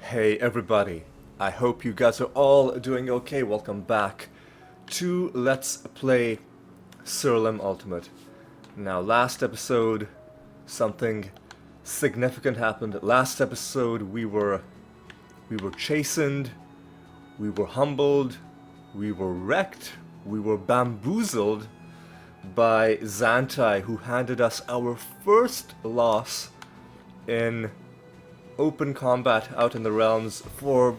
Hey everybody, I hope you guys are all doing okay. Welcome back to Let's Play Siralim Ultimate. Now last episode, something significant happened. Last episode we were chastened, we were humbled, we were wrecked, we were bamboozled by Xantai, who handed us our first loss in open combat out in the realms for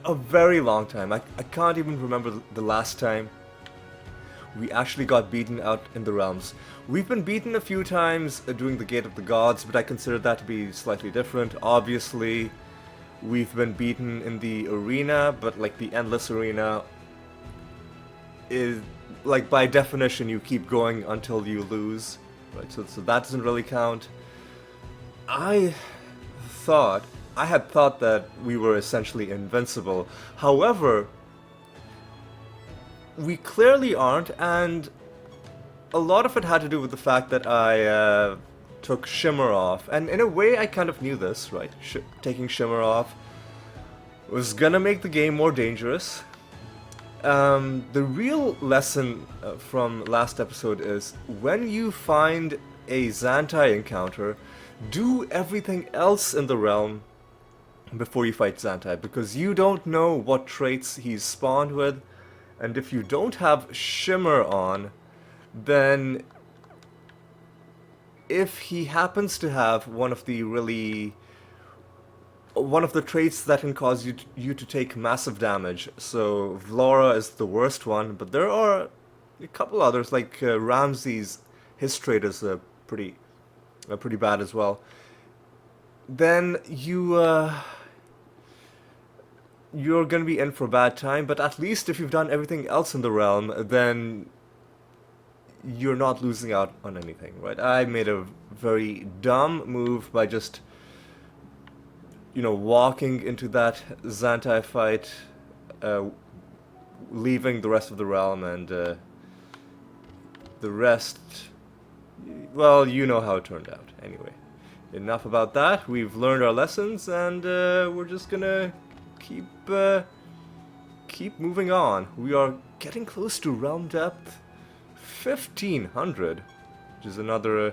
a very long time. I can't even remember the last time we actually got beaten out in the realms. We've been beaten a few times doing the Gate of the Gods, but I consider that to be slightly different. Obviously, we've been beaten in the arena, but like the Endless Arena is, like, by definition you keep going until you lose, right? So that doesn't really count. I had thought that we were essentially invincible. However, we clearly aren't, and a lot of it had to do with the fact that I took Shimmer off. And in a way, I kind of knew this, right? Taking Shimmer off was gonna make the game more dangerous. The real lesson from last episode is when you find a Xantai encounter, do everything else in the realm before you fight Xantai, because you don't know what traits he's spawned with, and if you don't have Shimmer on, then if he happens to have one of the traits that can cause you to take massive damage, so Vlora is the worst one, but there are a couple others, like Ramses, his trait is pretty bad as well. Then you're gonna be in for a bad time. But at least if you've done everything else in the realm, then you're not losing out on anything, right? I made a very dumb move by just, walking into that Xantai fight, leaving the rest of the realm, and the rest, well, you know how it turned out. Anyway, enough about that. We've learned our lessons, and we're just gonna keep moving on. We are getting close to realm depth 1500, which is another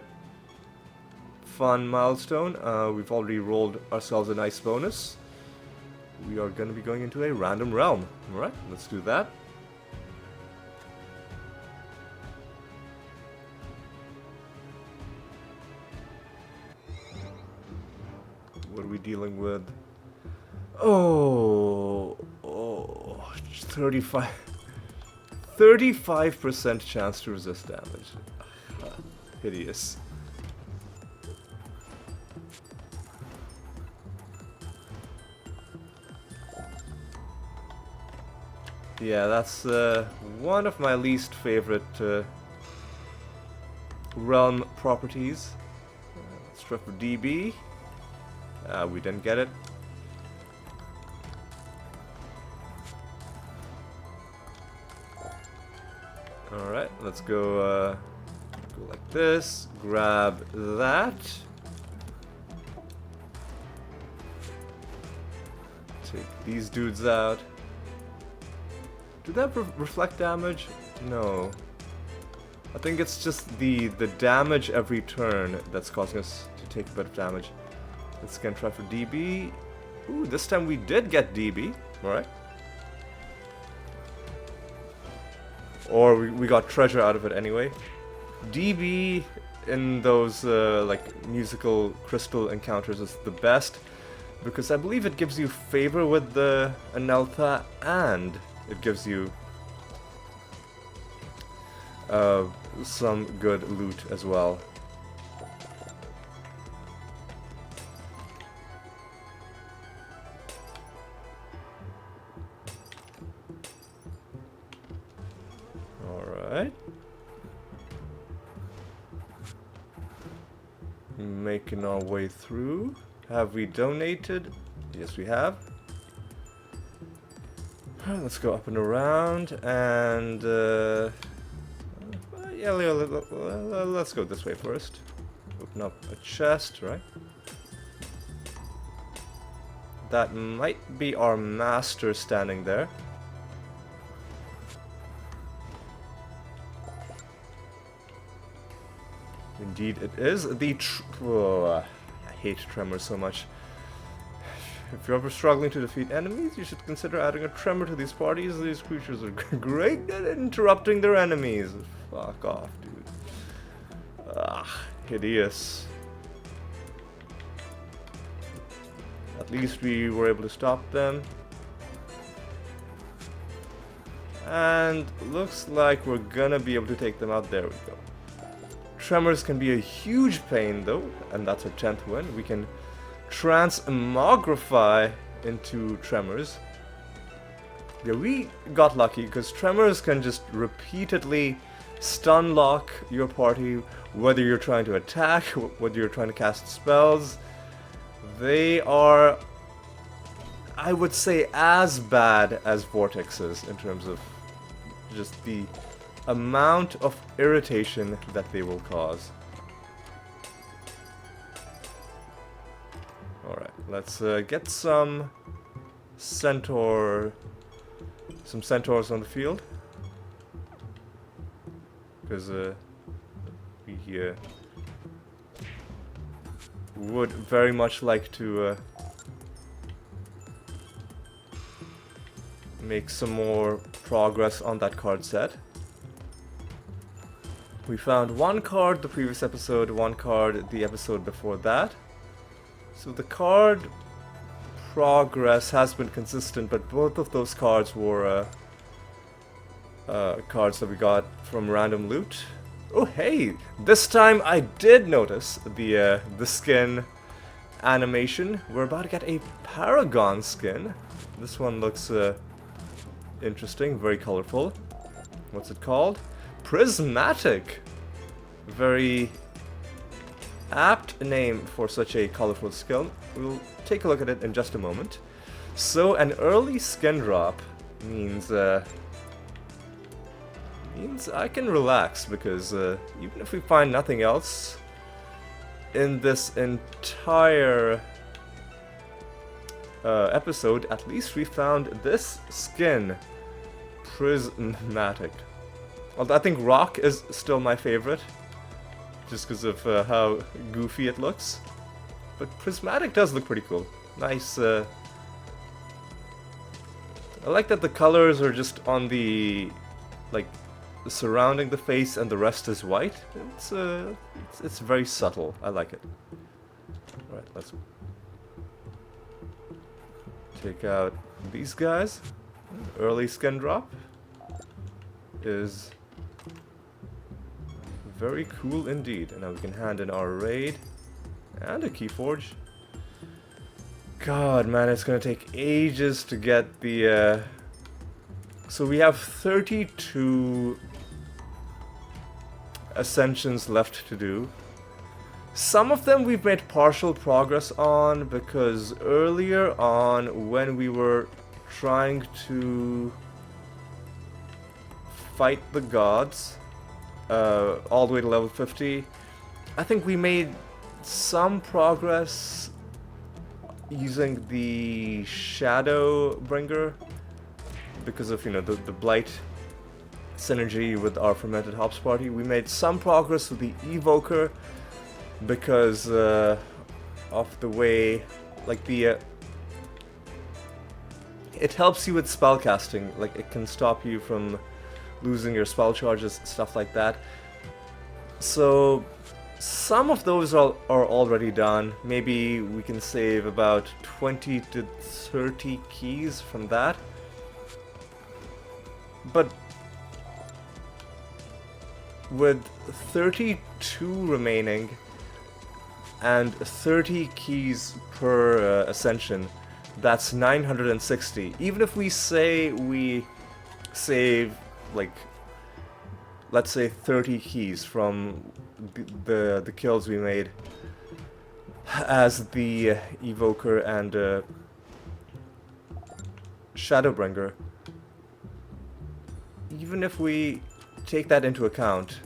fun milestone. We've already rolled ourselves a nice bonus. We are gonna be going into a random realm. Alright, let's do that. What are we dealing with? Oh, 35% chance to resist damage. Hideous. Yeah, that's one of my least favorite realm properties. Let's try for DB. We didn't get it. Alright, let's go like this, grab that. Take these dudes out. Do that reflect damage? No. I think it's just the damage every turn that's causing us to take a bit of damage. Let's again try for DB. Ooh, this time we did get DB. Alright. Or we got treasure out of it anyway. DB in those like musical crystal encounters is the best, because I believe it gives you favor with the Aneltha, and it gives you some good loot as well. Alright. Making our way through. Have we donated? Yes, we have. Let's go up and around, and yeah, let's go this way first. Open up a chest, right? That might be our master standing there. Indeed it is. I hate tremors so much. If you're ever struggling to defeat enemies, you should consider adding a tremor to these parties. These creatures are great at interrupting their enemies. Fuck off, dude. Ah, hideous. At least we were able to stop them. And looks like we're gonna be able to take them out. There we go. Tremors can be a huge pain though, and that's our 10th win. We can transmogrify into tremors. Yeah, we got lucky because tremors can just repeatedly stun lock your party, whether you're trying to attack, whether you're trying to cast spells. They are, I would say, as bad as vortexes in terms of just the amount of irritation that they will cause. Alright, let's get some centaurs on the field. Because we would very much like to make some more progress on that card set. We found one card the previous episode, one card the episode before that. So the card progress has been consistent, but both of those cards were cards that we got from random loot. Oh hey, this time I did notice the skin animation. We're about to get a Paragon skin. This one looks interesting, very colorful. What's it called? Prismatic. Very apt name for such a colorful skill. We'll take a look at it in just a moment. So an early skin drop means I can relax, because even if we find nothing else in this entire episode, at least we found this skin, Prismatic. Although I think Rock is still my favorite, just because of how goofy it looks. But Prismatic does look pretty cool. Nice. I like that the colors are just on the, like, surrounding the face, and the rest is white. It's very subtle. I like it. All right, let's take out these guys. Early skin drop is very cool indeed. And now we can hand in our raid and a keyforge. God, man, it's gonna take ages to get the so we have 32 ascensions left to do. Some of them we've made partial progress on, because earlier on, when we were trying to fight the gods all the way to level 50, I think we made some progress using the Shadowbringer because of, you know, the Blight synergy with our Fermented Hops party. We made some progress with the Evoker because of the way, like, the it helps you with spellcasting. Like, it can stop you from losing your spell charges, stuff like that. So some of those are already done. Maybe we can save about 20 to 30 keys from that. But with 32 remaining and 30 keys per ascension, that's 960. Even if we say we save, like, let's say 30 keys from the kills we made as the Evoker and Shadowbringer, even if we take that into account,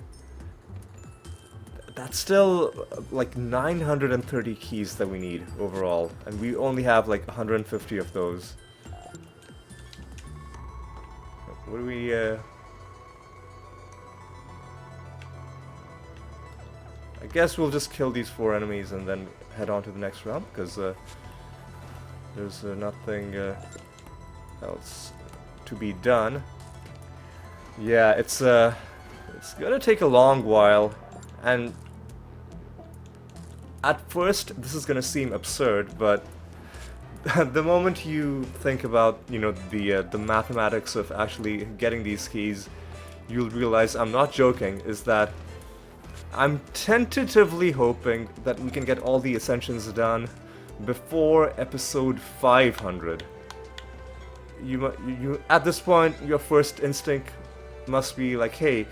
That's still like 930 keys that we need overall, and we only have like 150 of those. What do we, I guess we'll just kill these 4 enemies and then head on to the next round, because there's nothing else to be done. Yeah, it's gonna take a long while, and at first this is gonna seem absurd, but the moment you think about, you know, the mathematics of actually getting these keys, you'll realize I'm not joking, is that I'm tentatively hoping that we can get all the ascensions done before episode 500. You at this point, your first instinct must be like, hey,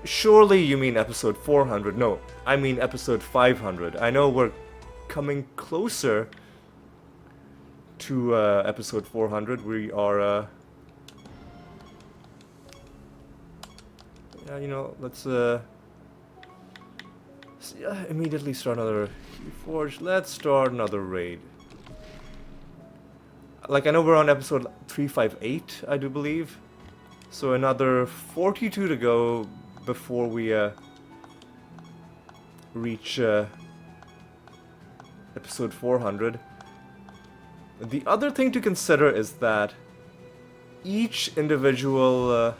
surely you mean episode 400. No, I mean episode 500. I know we're coming closer to episode 400. We are, yeah, you know, let's immediately start another Godforge. Let's start another raid. Like, I know we're on episode 358, I do believe. So another 42 to go before we reach episode 400. The other thing to consider is that each individual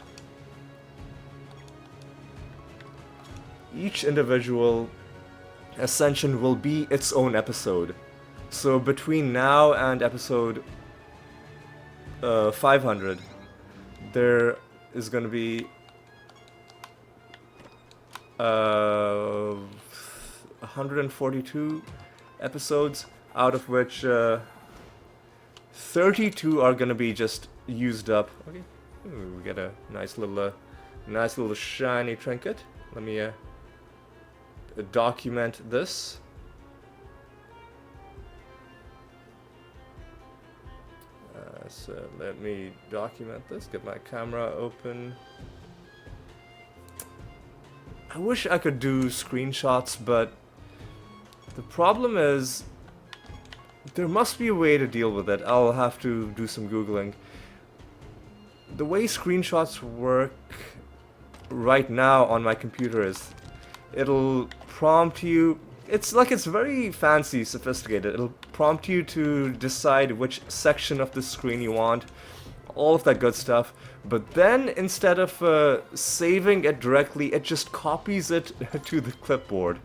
ascension will be its own episode. So between now and episode 500, there is going to be 142 episodes, out of which 32 are going to be just used up. Okay, ooh, we get a nice little shiny trinket. Let me document this. So let me document this, get my camera open. I wish I could do screenshots, but the problem is there must be a way to deal with it. I'll have to do some Googling. The way screenshots work right now on my computer is it'll prompt you. It's very fancy, sophisticated. It'll prompt you to decide which section of the screen you want, all of that good stuff. But then, instead of saving it directly, it just copies it to the clipboard.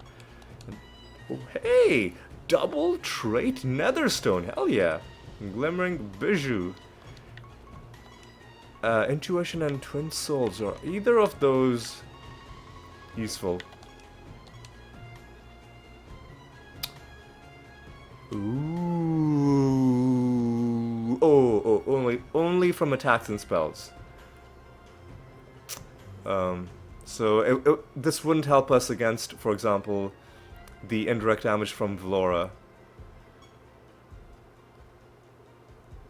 Oh, hey! Double trait netherstone, hell yeah! Glimmering bijou. Intuition and twin souls, are either of those useful? Ooh. Oh, only from attacks and spells. So this wouldn't help us against, for example, the indirect damage from Vlora.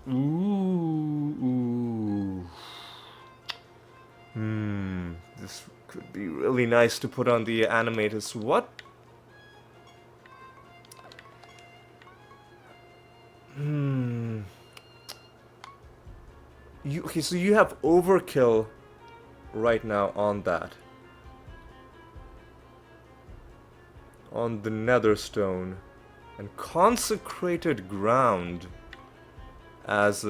Ooh. This could be really nice to put on the animators. What? Okay, so you have overkill right now on that. On the netherstone. And consecrated ground as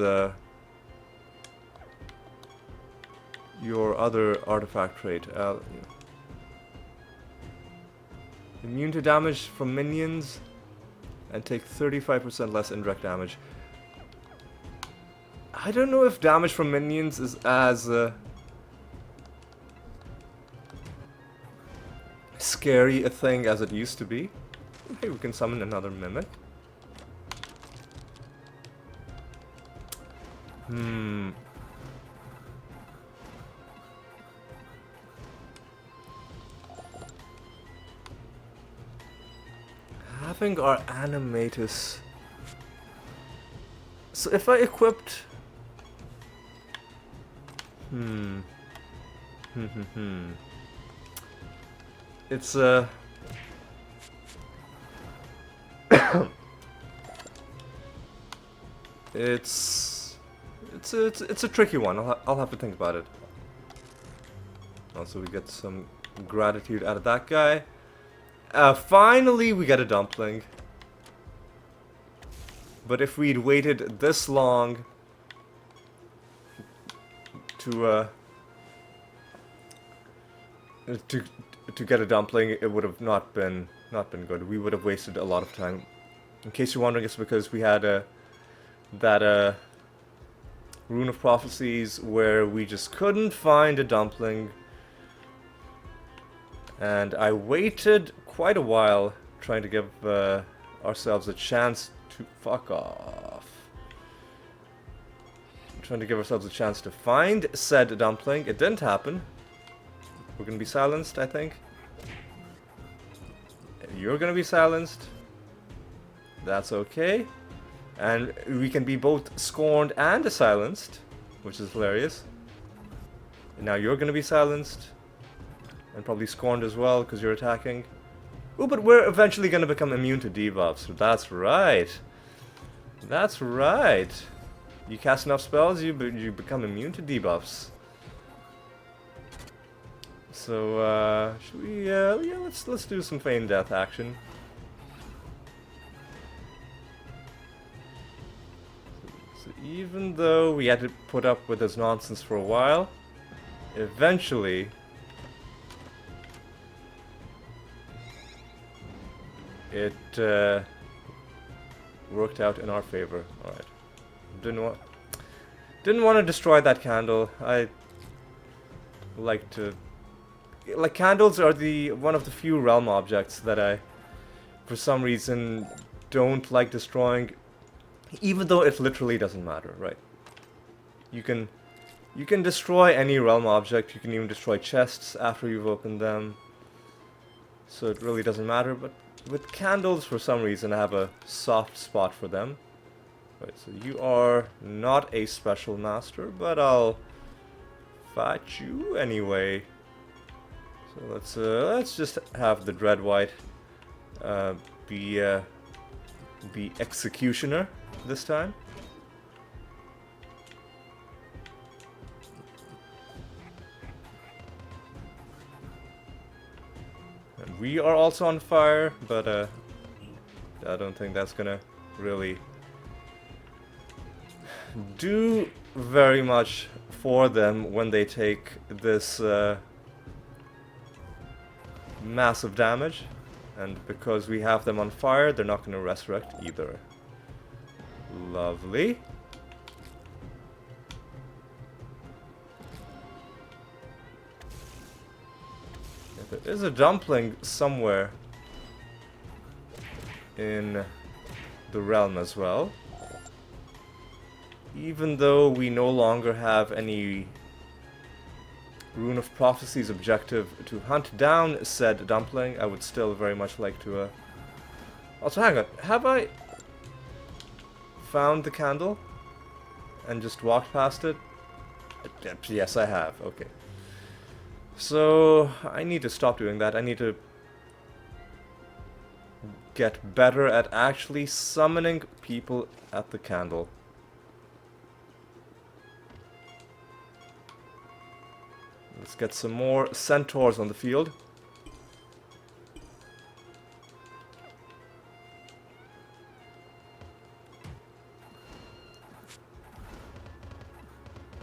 your other artifact trait. Immune to damage from minions and take 35% less indirect damage. I don't know if damage from minions is as scary a thing as it used to be. Okay, we can summon another mimic. Having our animatus. So if I equipped it's It's a tricky one. I'll have to think about it. Also, we get some gratitude out of that guy. Finally, we get a dumpling. But if we'd waited this long to get a dumpling, it would have not been good. We would have wasted a lot of time. In case you're wondering, it's because we had that Rune of Prophecies where we just couldn't find a dumpling. And I waited quite a while trying to give ourselves a chance to fuck off. Trying to give ourselves a chance to find said dumpling. It didn't happen. We're gonna be silenced, I think. You're gonna be silenced. That's okay. And we can be both scorned and silenced, which is hilarious. And now you're gonna be silenced. And probably scorned as well, because you're attacking. Oh, but we're eventually gonna become immune to debuffs. That's right. That's right. You cast enough spells, you become immune to debuffs. So, should we, yeah, let's do some feign death action. So even though we had to put up with this nonsense for a while, eventually it worked out in our favor. All right. Didn't want to destroy that candle. I like to. Like, candles are one of the few realm objects that I, for some reason, don't like destroying, even though it literally doesn't matter, right? You can destroy any realm object. You can even destroy chests after you've opened them. So it really doesn't matter. But with candles, for some reason, I have a soft spot for them. Right. So you are not a special master, but I'll fight you anyway. So let's just have the Dread White be executioner this time. And we are also on fire, but I don't think that's gonna really do very much for them when they take this massive damage, and because we have them on fire, they're not going to resurrect either. Lovely. Yeah, there is a dumpling somewhere in the realm as well. Even though we no longer have any Rune of Prophecy's objective to hunt down said dumpling, I would still very much like to, Also, hang on, have I found the candle and just walked past it? Yes, I have, okay. So, I need to stop doing that. I need to get better at actually summoning people at the candle. Let's get some more centaurs on the field.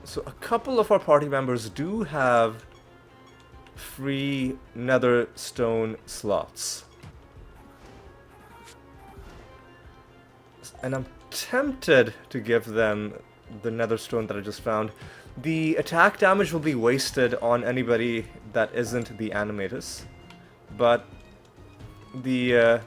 So a couple of our party members do have free nether stone slots. And I'm tempted to give them the nether stone that I just found. The attack damage will be wasted on anybody that isn't the animatus, but the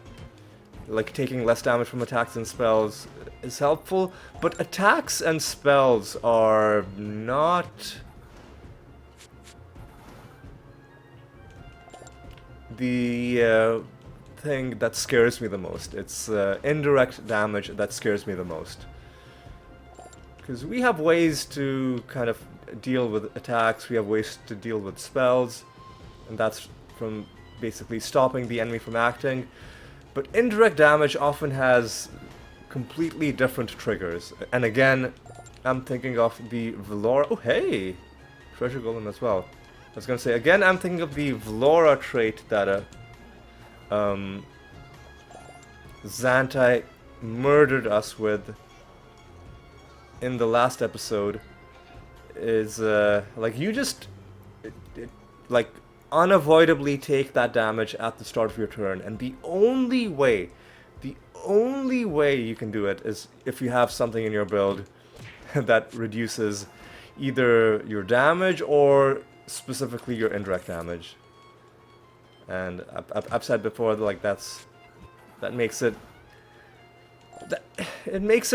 like taking less damage from attacks and spells is helpful, but attacks and spells are not the thing that scares me the most. It's indirect damage that scares me the most. Because we have ways to kind of deal with attacks, we have ways to deal with spells, and that's from basically stopping the enemy from acting. But indirect damage often has completely different triggers. And again, I'm thinking of the Velora... Oh, hey! Treasure Golem as well. I was gonna say, again, I'm thinking of the Velora trait that Xantai murdered us with in the last episode. Is, like, you just... like, unavoidably take that damage at the start of your turn, and the only way you can do it is if you have something in your build that reduces either your damage or specifically your indirect damage. And I've said before, like, that makes it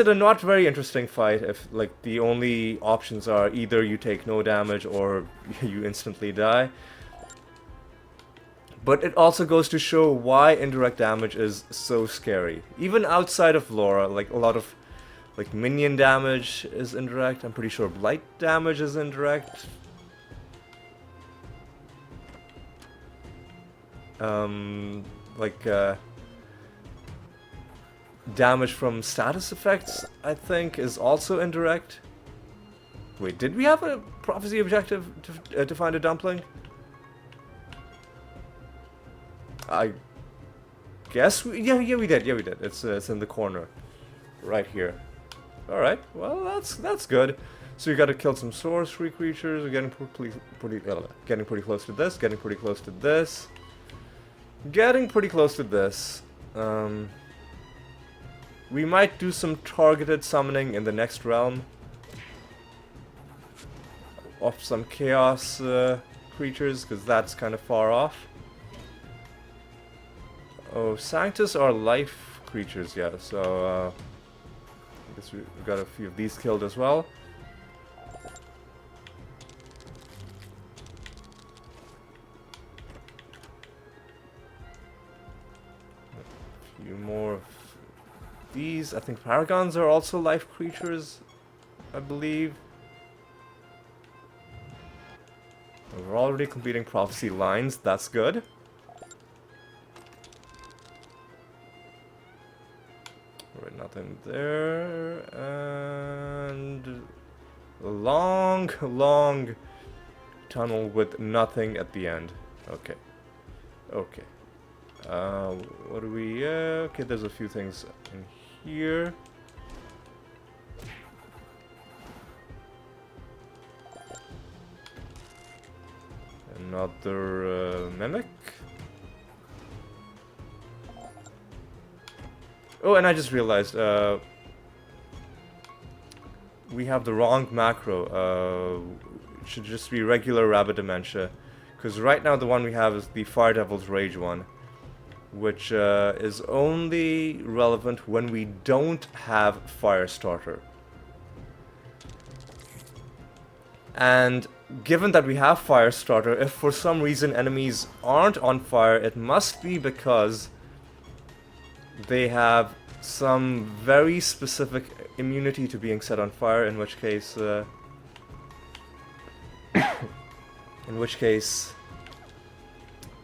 a not very interesting fight if, like, the only options are either you take no damage or you instantly die. But it also goes to show why indirect damage is so scary. Even outside of Laura, like, a lot of, like, minion damage is indirect. I'm pretty sure blight damage is indirect. Damage from status effects, I think, is also indirect. Wait, did we have a prophecy objective to find a dumpling? I guess yeah we did. It's in the corner, right here. All right, well that's good. So you got to kill some sorcery creatures. We're getting getting pretty close to this. Getting pretty close to this. Getting pretty close to this. We might do some targeted summoning in the next realm of some chaos creatures, because that's kind of far off. Oh, Sanctus are life creatures, yeah, so I guess we got a few of these killed as well. A few more of these. I think Paragons are also life creatures, I believe. We're already completing prophecy lines, that's good. Alright, nothing there. And a long tunnel with nothing at the end. Okay. Okay. What do we... okay, there's a few things in here. Another mimic. Oh, and I just realized we have the wrong macro. It should just be regular rabbit dementia, because right now the one we have is the Fire Devil's Rage one, which is only relevant when we don't have Firestarter. And given that we have Firestarter, if for some reason enemies aren't on fire, it must be because they have some very specific immunity to being set on fire, in which case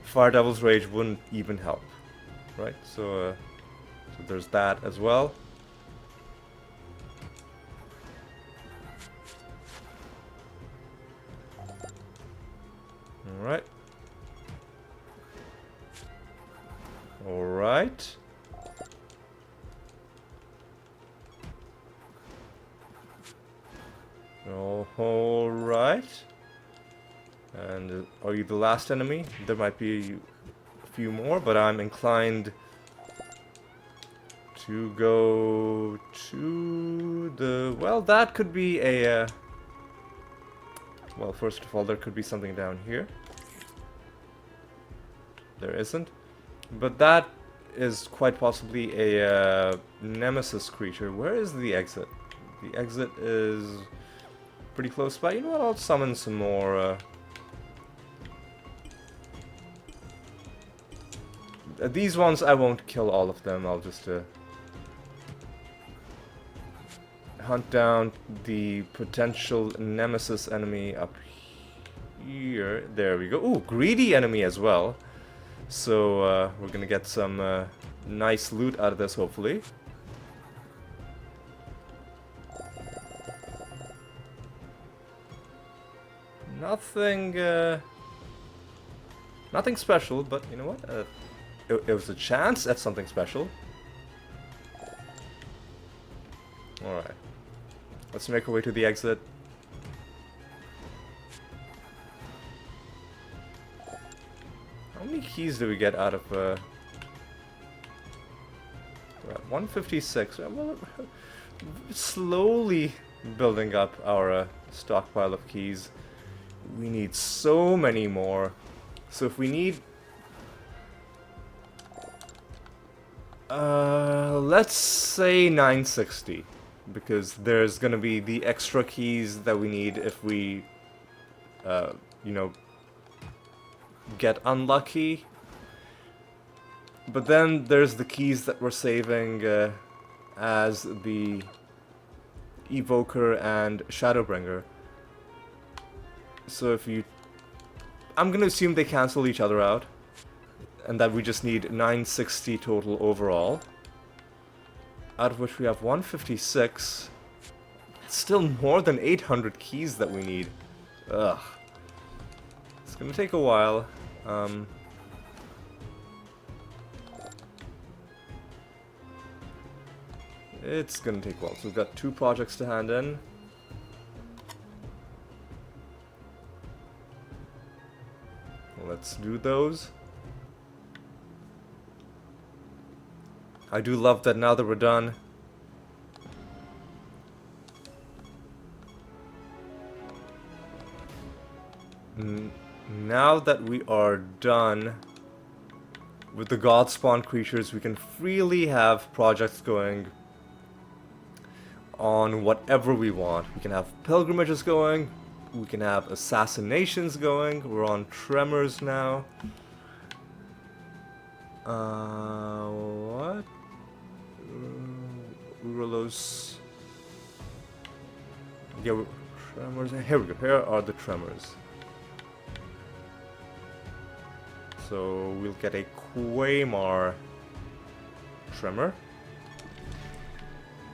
Fire Devil's Rage wouldn't even help, right? So there's that as well. Alright. Alright. Alright. And are you the last enemy? There might be a few more, but I'm inclined to go to the... Well, that could be a... Well, first of all, there could be something down here. There isn't. But that is quite possibly a nemesis creature. Where is the exit? The exit is pretty close by. You know what? I'll summon some more. These ones, I won't kill all of them. I'll just hunt down the potential nemesis enemy up here. There we go. Ooh, greedy enemy as well. So we're gonna get some nice loot out of this, hopefully. Nothing, nothing special, but you know what? It was a chance at something special. Alright. Let's make our way to the exit. How many keys do we get out of, we're at 156. Well, slowly building up our stockpile of keys. We need so many more. So if we need... let's say 960. Because there's gonna be the extra keys that we need if we, you know, get unlucky. But then there's the keys that we're saving as the Evoker and Shadowbringer. So if you... I'm gonna assume they cancel each other out. And that we just need 960 total overall. Out of which we have 156. It's still more than 800 keys that we need. Ugh. It's gonna take a while. It's gonna take a while. So we've got 2 projects to hand in. Let's do those. I do love that now that we're done. Now that we are done with the God spawn creatures, we can freely have projects going on whatever we want. We can have pilgrimages going, we can have assassinations going. We're on Tremors now. What? Urolos. Yeah, Tremors. Here we go. Here are the Tremors. So we'll get a Quaymar Tremor.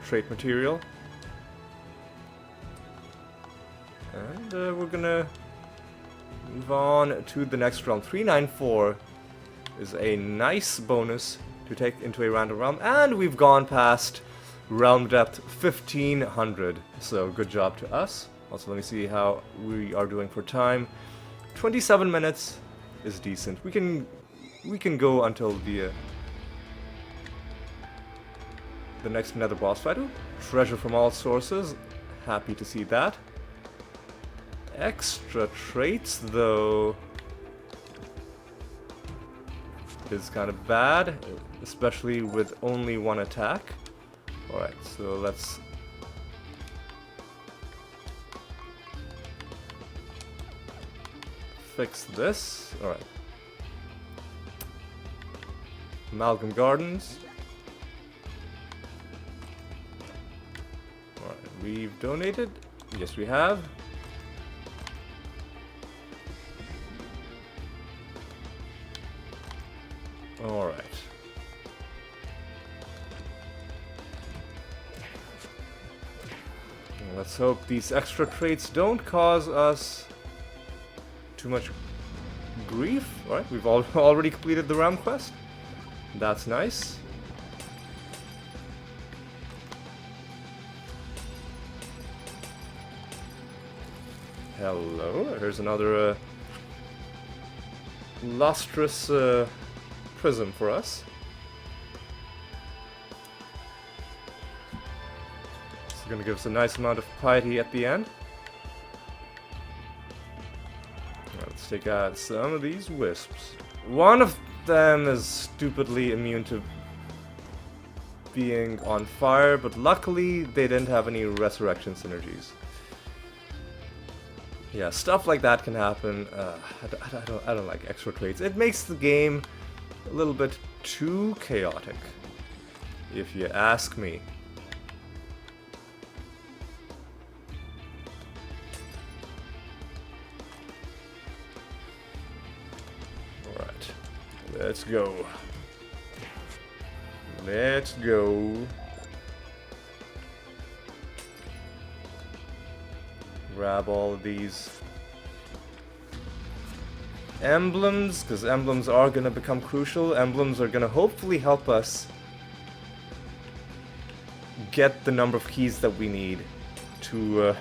Trait material. And we're gonna move on to the next realm. 394 is a nice bonus to take into a random realm, and we've gone past realm depth 1500, so good job to us. Also, let me see how we are doing for time. 27 minutes is decent. We can go until the next nether boss fight. Ooh, treasure from all sources, happy to see that. Extra traits though is kind of bad, especially with only 1 attack. Alright, so let's... fix this. Alright. Amalgam Gardens. Alright, we've donated. Yes, we have. Alright. Let's hope these extra traits don't cause us too much grief. Alright, we've already completed the realm quest. That's nice. Hello, here's another lustrous prism for us. It's gonna give us a nice amount of piety at the end. Let's take out some of these wisps. One of them is stupidly immune to being on fire, but luckily they didn't have any resurrection synergies. Yeah, stuff like that can happen. I don't like extra traits. It makes the game a little bit too chaotic, if you ask me. Alright, let's go. Let's go. Grab all of these emblems, because emblems are going to become crucial. Emblems are going to hopefully help us get the number of keys that we need to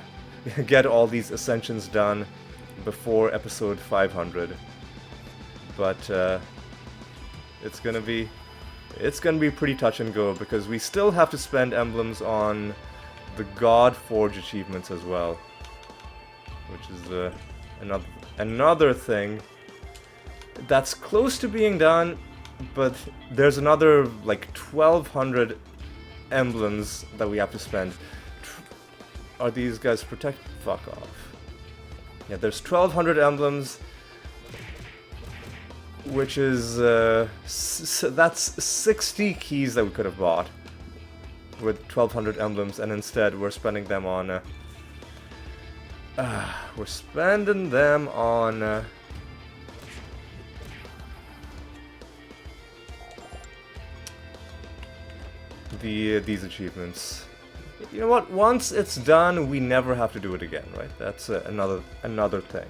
get all these ascensions done before episode 500. But it's gonna be pretty touch and go, because we still have to spend emblems on the Godforge achievements as well, which is another thing that's close to being done. But there's another like 1200 emblems that we have to spend. Are these guys protect? Fuck off. Yeah, there's 1200 emblems, which is that's 60 keys that we could have bought with 1200 emblems, and instead we're spending them on these achievements. You know what? Once it's done, we never have to do it again, right? That's another thing.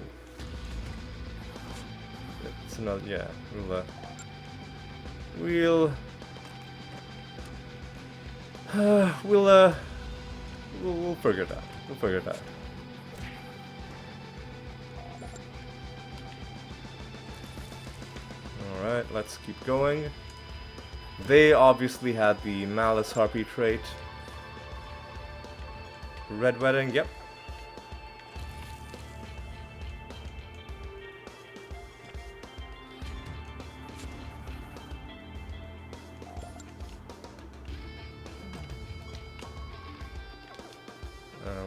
It's another, yeah. We'll figure it out. We'll figure it out. All right, let's keep going. They obviously had the Malice Harpy trait. Red Wedding, yep.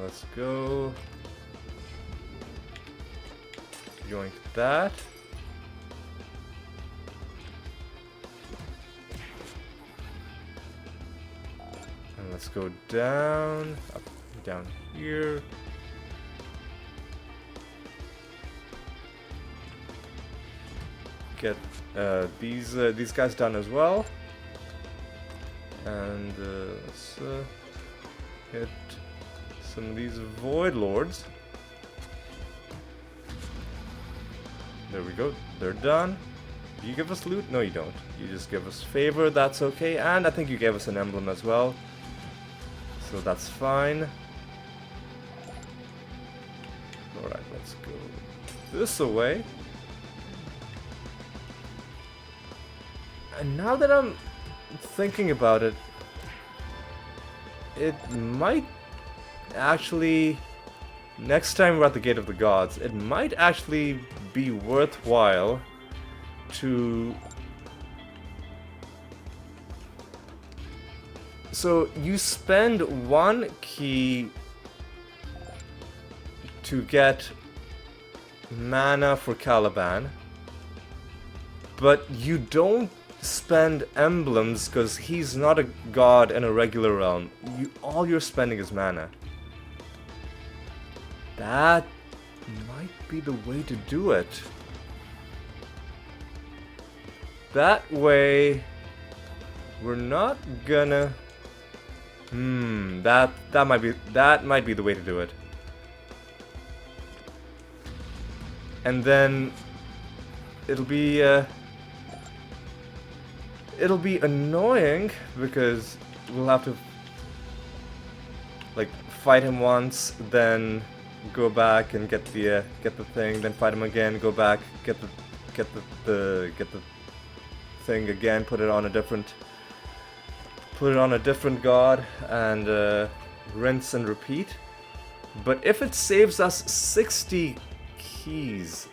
Let's go. Yoink that. And let's go down, up, down here. Get these guys done as well. And let's get some of these Void Lords. There we go. They're done. Do you give us loot? No, you don't. You just give us favor. That's okay. And I think you gave us an emblem as well, so that's fine. Alright, let's go this away. And now that I'm thinking about it, it might actually, next time we're at the Gate of the Gods, it might actually be worthwhile to... So you spend one key to get mana for Caliban, but you don't spend emblems because he's not a god in a regular realm. All you're spending is mana. That might be the way to do it. That way, we're not gonna... that might be the way to do it. And then it'll be annoying because we'll have to like fight him once, then go back and get the thing, then fight him again, go back, get the thing again, put it on a different god, and rinse and repeat. But if it saves us 60 keys,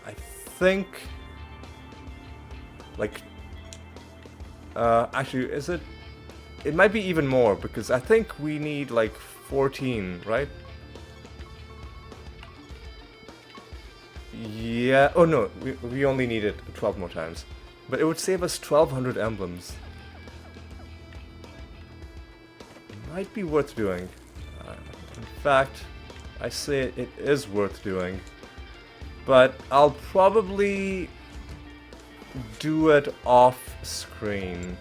I think, like, actually, is it? It might be even more, because I think we need like 14, right? Yeah. Oh no, we only need it 12 more times, but it would save us 1200 emblems. Might be worth doing. In fact, I say it is worth doing, but I'll probably do it off screen.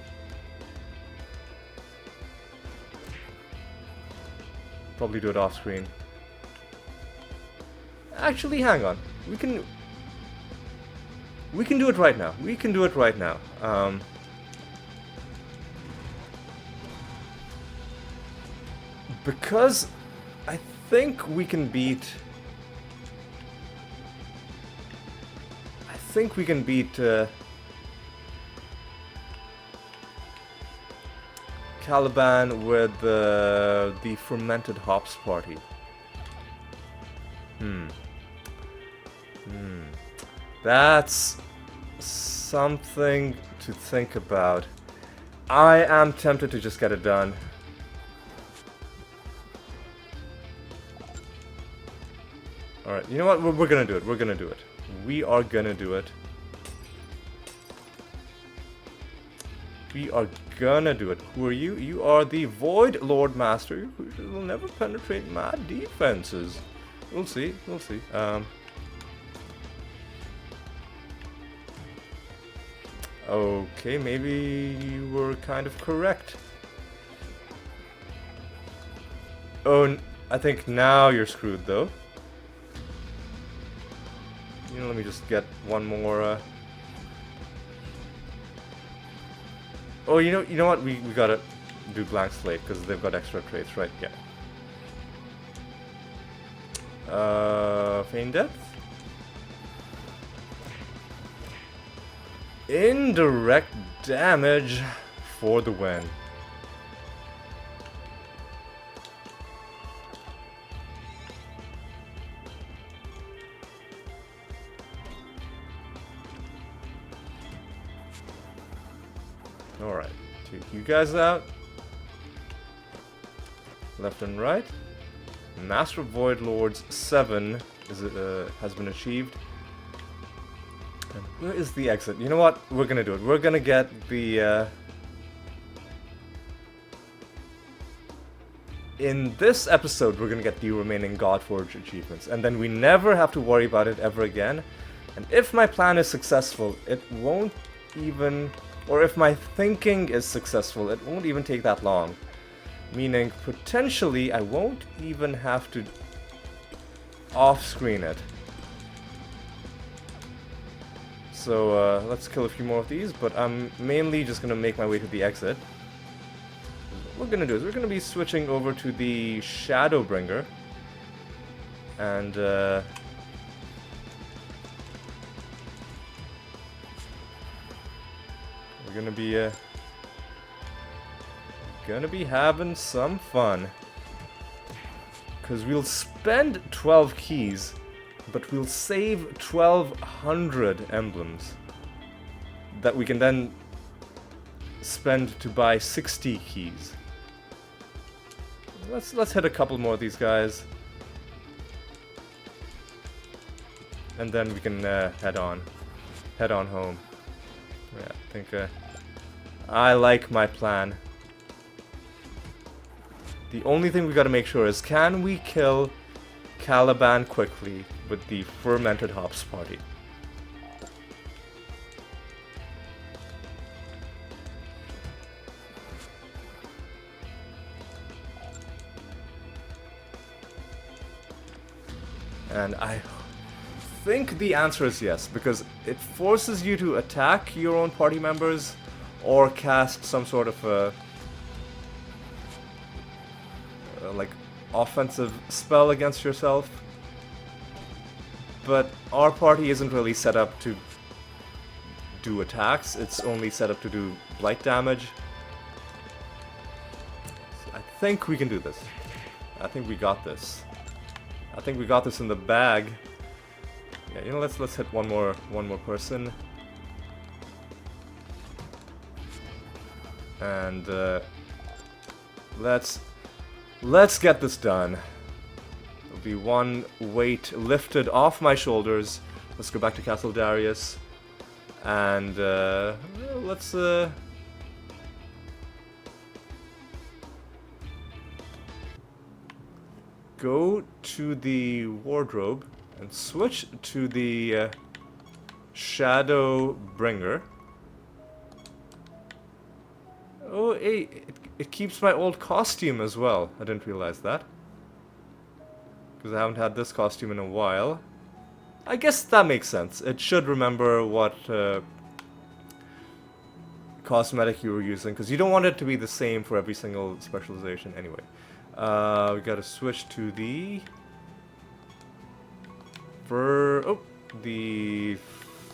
Probably do it off screen. Actually, hang on. We can do it right now. We can do it right now. Because I think we can beat... Caliban with the fermented hops party. That's something to think about. I am tempted to just get it done. Alright, you know what? We're gonna do it. We're gonna do it. We are gonna do it. We are gonna do it. Who are you? You are the Void Lord Master, who will never penetrate my defenses. We'll see. We'll see. Okay, maybe you were kind of correct. Oh, I think now you're screwed, though. You know, let me just get one more. Oh, you know what? We gotta do blank slate because they've got extra traits, right? Yeah. Feign death. Indirect damage for the win. Alright, take you guys out. Left and right. Master of Void Lords 7 has been achieved. And where is the exit? You know what? We're gonna do it. We're gonna get the... In this episode, we're gonna get the remaining Godforge achievements. And then we never have to worry about it ever again. And if my plan is successful, it won't even... Or if my thinking is successful, it won't even take that long. Meaning, potentially, I won't even have to off-screen it. So, let's kill a few more of these, but I'm mainly just gonna make my way to the exit. What we're gonna do is we're gonna be switching over to the Shadowbringer. And, we're gonna be having some fun. Because we'll spend 12 keys, but we'll save 1,200 emblems that we can then spend to buy 60 keys. Let's hit a couple more of these guys, and then we can head on home. Yeah, I think I like my plan. The only thing we gotta make sure is, can we kill Caliban quickly with the fermented hops party? And I think the answer is yes, because it forces you to attack your own party members or cast some sort of a like offensive spell against yourself. But our party isn't really set up to do attacks, it's only set up to do blight damage. So I think we can do this. I think we got this. I think we got this in the bag. Yeah, you know, let's hit one more person. And let's get this done. There'll be one weight lifted off my shoulders. Let's go back to Castle Darius. And let's go to the wardrobe and switch to the Shadowbringer. Oh, hey, it keeps my old costume as well. I didn't realize that. because I haven't had this costume in a while. I guess that makes sense. It should remember what cosmetic you were using, because you don't want it to be the same for every single specialization anyway. We gotta switch to the the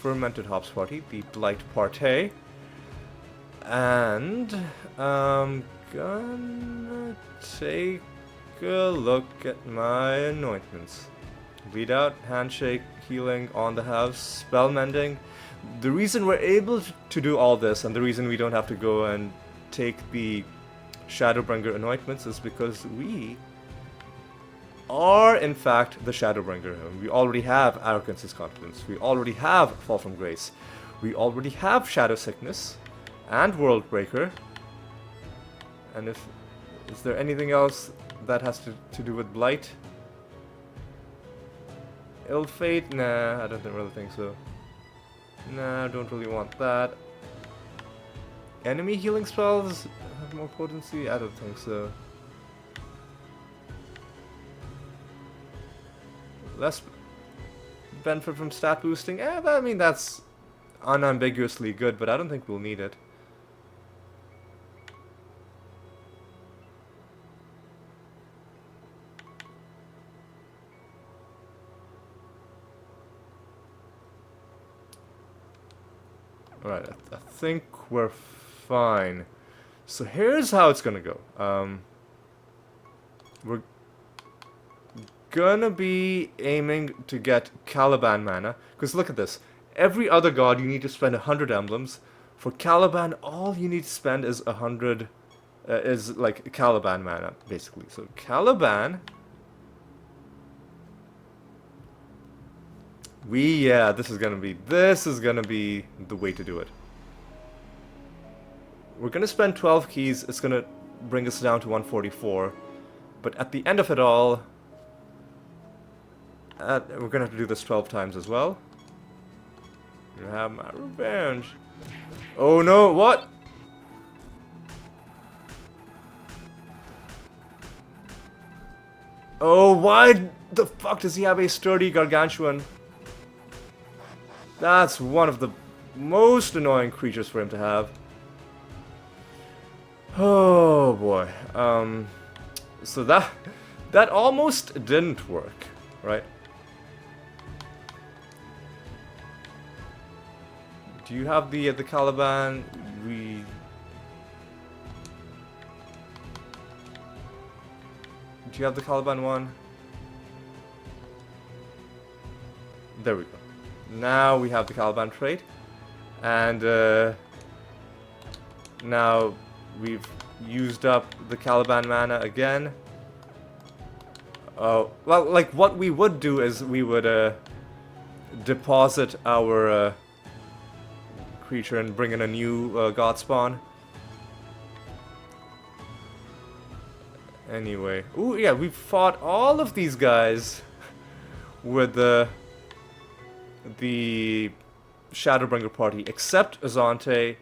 fermented hops party, the blight party. And I'm gonna take a look at my anointments. Bleed out, handshake, healing on the house, spell mending. The reason we're able to do all this, and the reason we don't have to go and take the Shadowbringer anointments, is because we are in fact the Shadowbringer. We already have Arrogance's Confidence. We already have Fall from Grace. We already have Shadow Sickness and Worldbreaker. And is there anything else that has to do with Blight? Ill Fate? Nah, I don't really think so. Nah, I don't really want that. Enemy healing spells have more potency? I don't think so. Less benefit from stat boosting? I mean, that's unambiguously good, but I don't think we'll need it. Alright, I think we're fine. So here's how it's gonna go. We're gonna be aiming to get Caliban mana. Because look at this. Every other god you need to spend 100 emblems. For Caliban, all you need to spend is 100... is like Caliban mana, basically. So Caliban... yeah, this is gonna be the way to do it. We're gonna spend 12 keys, it's gonna bring us down to 144. But at the end of it all, we're gonna have to do this 12 times as well. I'm gonna have my revenge. Oh no, what? Oh, why the fuck does he have a sturdy gargantuan? That's one of the most annoying creatures for him to have. Oh boy. So that almost didn't work, right? Do you have the Caliban? Do you have the Caliban one? There we go. Now we have the Caliban trait, and now we've used up the Caliban mana again. Oh, well, like what we would do is we would deposit our creature and bring in a new god spawn. Anyway, ooh yeah, we've fought all of these guys with the Shadowbringer party, except Azante,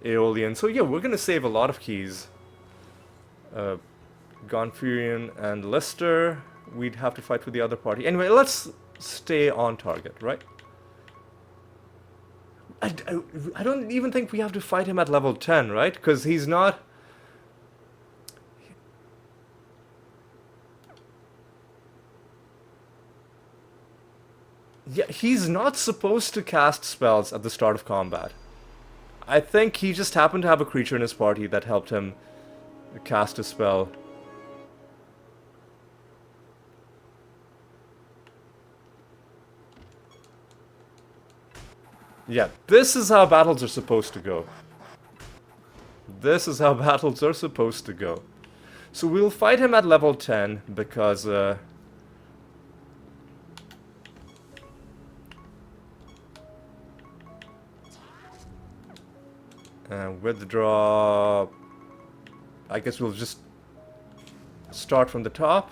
Aeolian. So yeah, we're gonna save a lot of keys. Gonfurion and Lister, we'd have to fight with the other party. Anyway, let's stay on target, right? I don't even think we have to fight him at level 10, right? Because he's not... Yeah, he's not supposed to cast spells at the start of combat. I think he just happened to have a creature in his party that helped him cast a spell. Yeah, this is how battles are supposed to go. This is how battles are supposed to go. So we'll fight him at level 10 because... withdraw... I guess we'll just start from the top.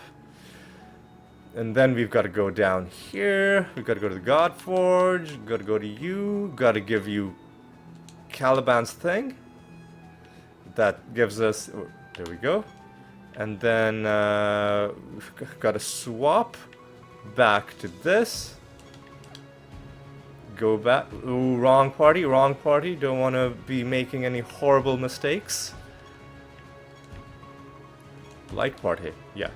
And then we've got to go down here. We've got to go to the Godforge. Got to go to you. Got to give you Caliban's thing. That gives us... Oh, there we go. And then we've got to swap back to this. Go back. Ooh, wrong party, wrong party. Don't want to be making any horrible mistakes. Light party, yeah.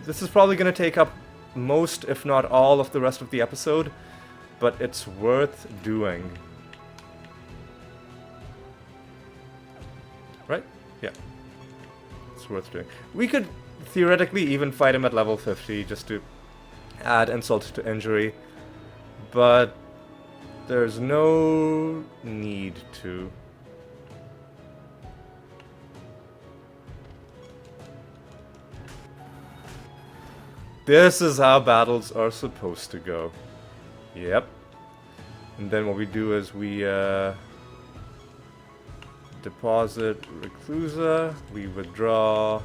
This is probably going to take up most, if not all, of the rest of the episode, but it's worth doing. Right? Yeah. It's worth doing. We could theoretically even fight him at level 50 just to add insult to injury, but there's no need to. This is how battles are supposed to go. Yep. And then what we do is we deposit Reclusa, we withdraw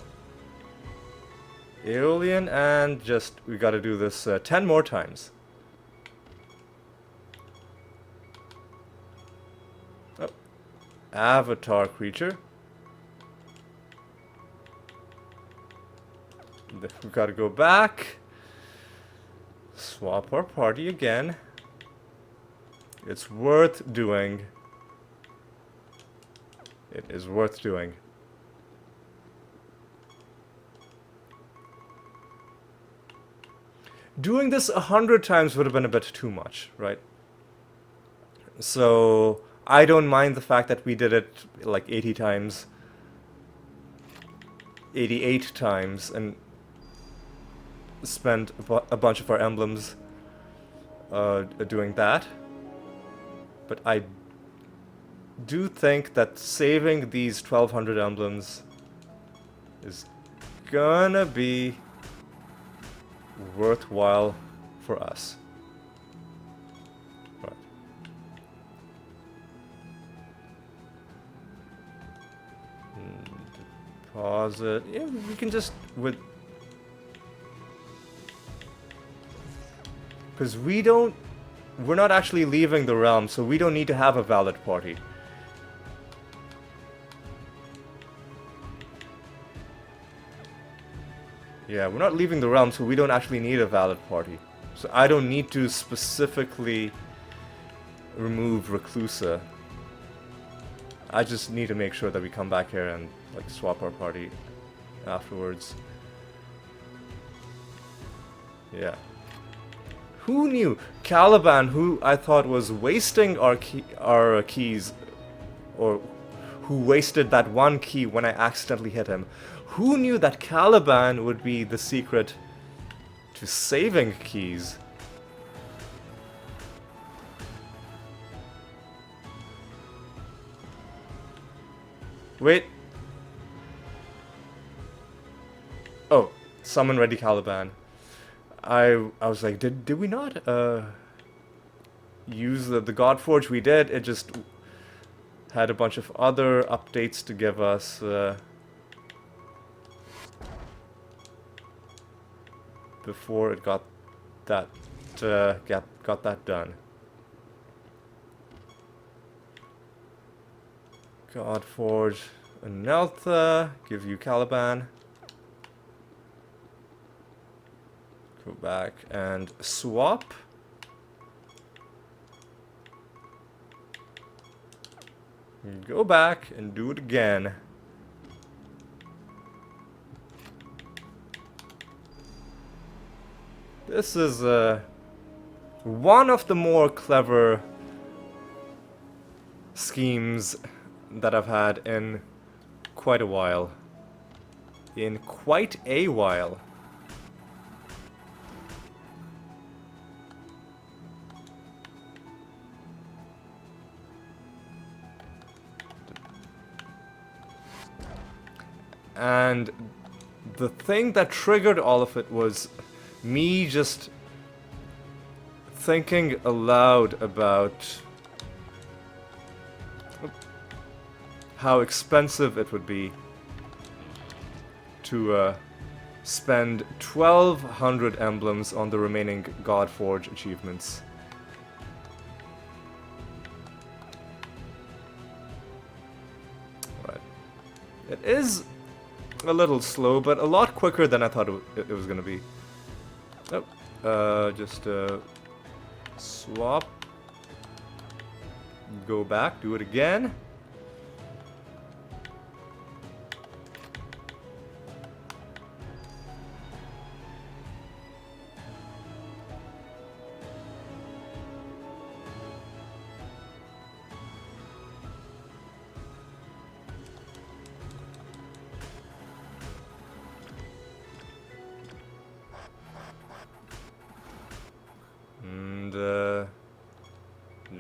Aeolian, and just we gotta do this 10 more times. Oh. Avatar creature. We've got to go back, swap our party again. It's worth doing. It is worth doing. Doing this 100 times would have been a bit too much, right? So I don't mind the fact that we did it like 80 times, 88 times, and spent a bunch of our emblems doing that. But I do think that saving these 1200 emblems is gonna be worthwhile for us. Right. Deposit. Yeah, we can just with. Because we're not actually leaving the realm, so we don't need to have a valid party. Yeah, we're not leaving the realm, so we don't actually need a valid party. So I don't need to specifically remove Reclusa. I just need to make sure that we come back here and like swap our party afterwards. Yeah. Who knew? Caliban, who I thought was wasting our keys, or who wasted that one key when I accidentally hit him. Who knew that Caliban would be the secret to saving keys? Wait. Oh, summon ready Caliban. I was like, did we not use the Godforge? We did. It just had a bunch of other updates to give us. Before it got that got that done. Godforge, Aneltha, give you Caliban. Go back and swap. And go back and do it again. This is one of the more clever schemes that I've had in quite a while. In quite a while. And the thing that triggered all of it was me just thinking aloud about how expensive it would be to spend 1200 emblems on the remaining Godforge achievements. is a little slow, but a lot quicker than I thought it was gonna be. Oh, just swap. Go back, do it again.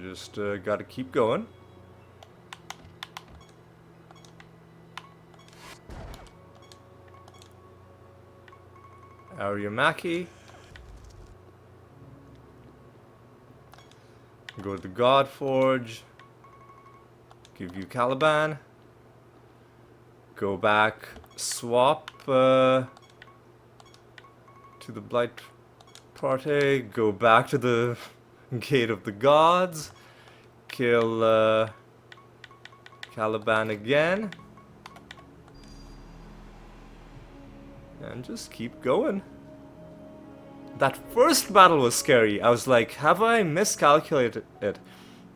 Just gotta keep going. Ariamaki. Go to the Godforge. Give you Caliban. Go back. Swap to the Blight Party. Go back to the Gate of the Gods. Kill Caliban again. And just keep going. That first battle was scary. I was like, have I miscalculated it?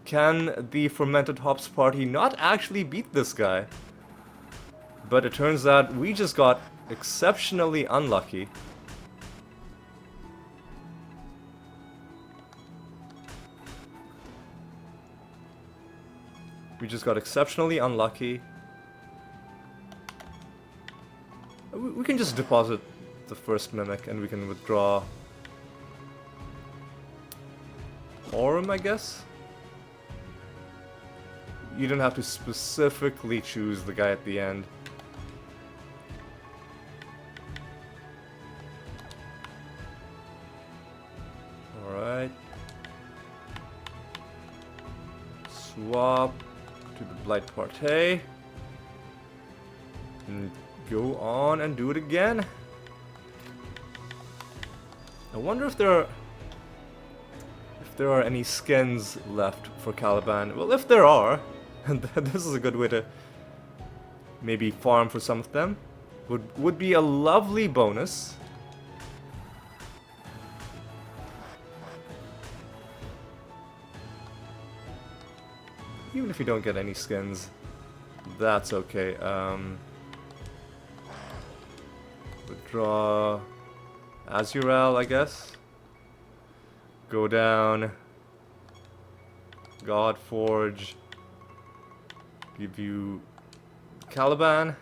Can the Fermented Hops Party not actually beat this guy? But it turns out we just got exceptionally unlucky. We just got exceptionally unlucky. We can just deposit the first Mimic and we can withdraw Aurum, I guess? You don't have to specifically choose the guy at the end. Alright. Swap to the Blight Party. And go on and do it again. I wonder if there are any skins left for Caliban. Well, if there are, this is a good way to maybe farm for some of them. Would be a lovely bonus. Even if you don't get any skins, that's okay. Withdraw Azurel, I guess. Go down. Godforge. Give you Caliban.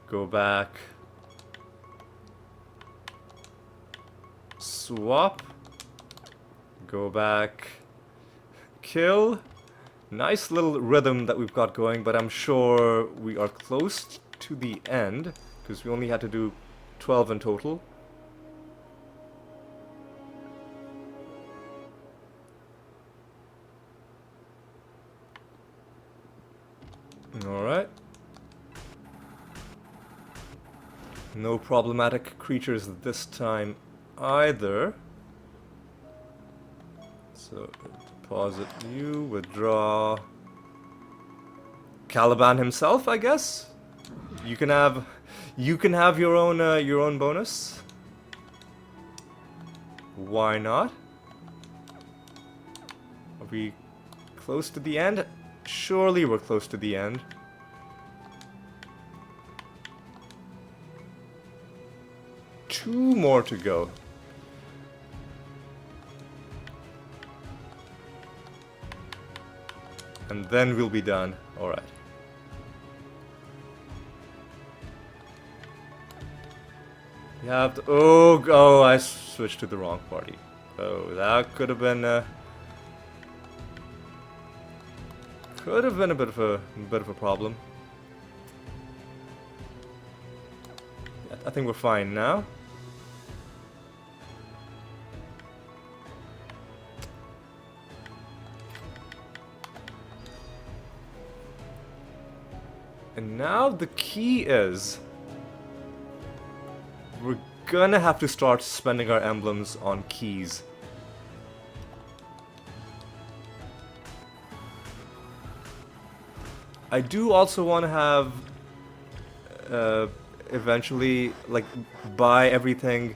Go back. Swap. Go back. Kill. Nice little rhythm that we've got going, but I'm sure we are close to the end, because we only had to do 12 in total. Alright. No problematic creatures this time either. So, deposit you, withdraw Caliban himself, I guess. You can have your own bonus. Why not? Are we close to the end? Surely we're close to the end. Two more to go. And then we'll be done. Alright. You have to... Oh, I switched to the wrong party. Oh, that could have been... could have been a bit of a problem. I think we're fine now. And now the key is we're gonna have to start spending our emblems on keys. I do also want to have eventually like buy everything,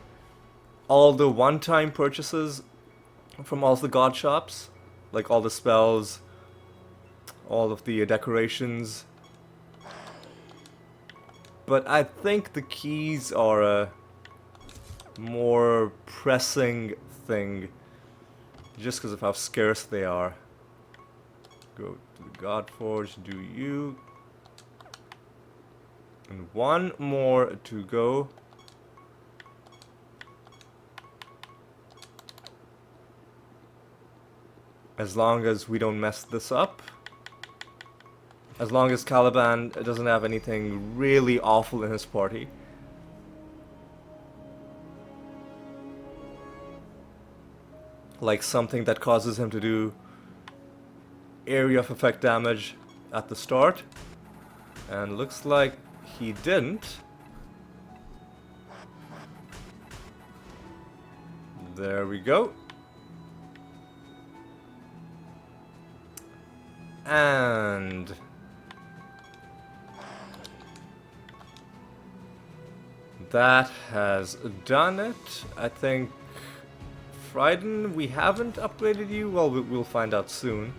all the one-time purchases from all the god shops, like all the spells, all of the decorations. But I think the keys are a more pressing thing, just because of how scarce they are. Go to the Godforge, do you. And one more to go. As long as we don't mess this up. As long as Caliban doesn't have anything really awful in his party. Like something that causes him to do area of effect damage at the start. And looks like he didn't. There we go. And that has done it. I think Frieden, we haven't upgraded you. Well, we'll find out soon.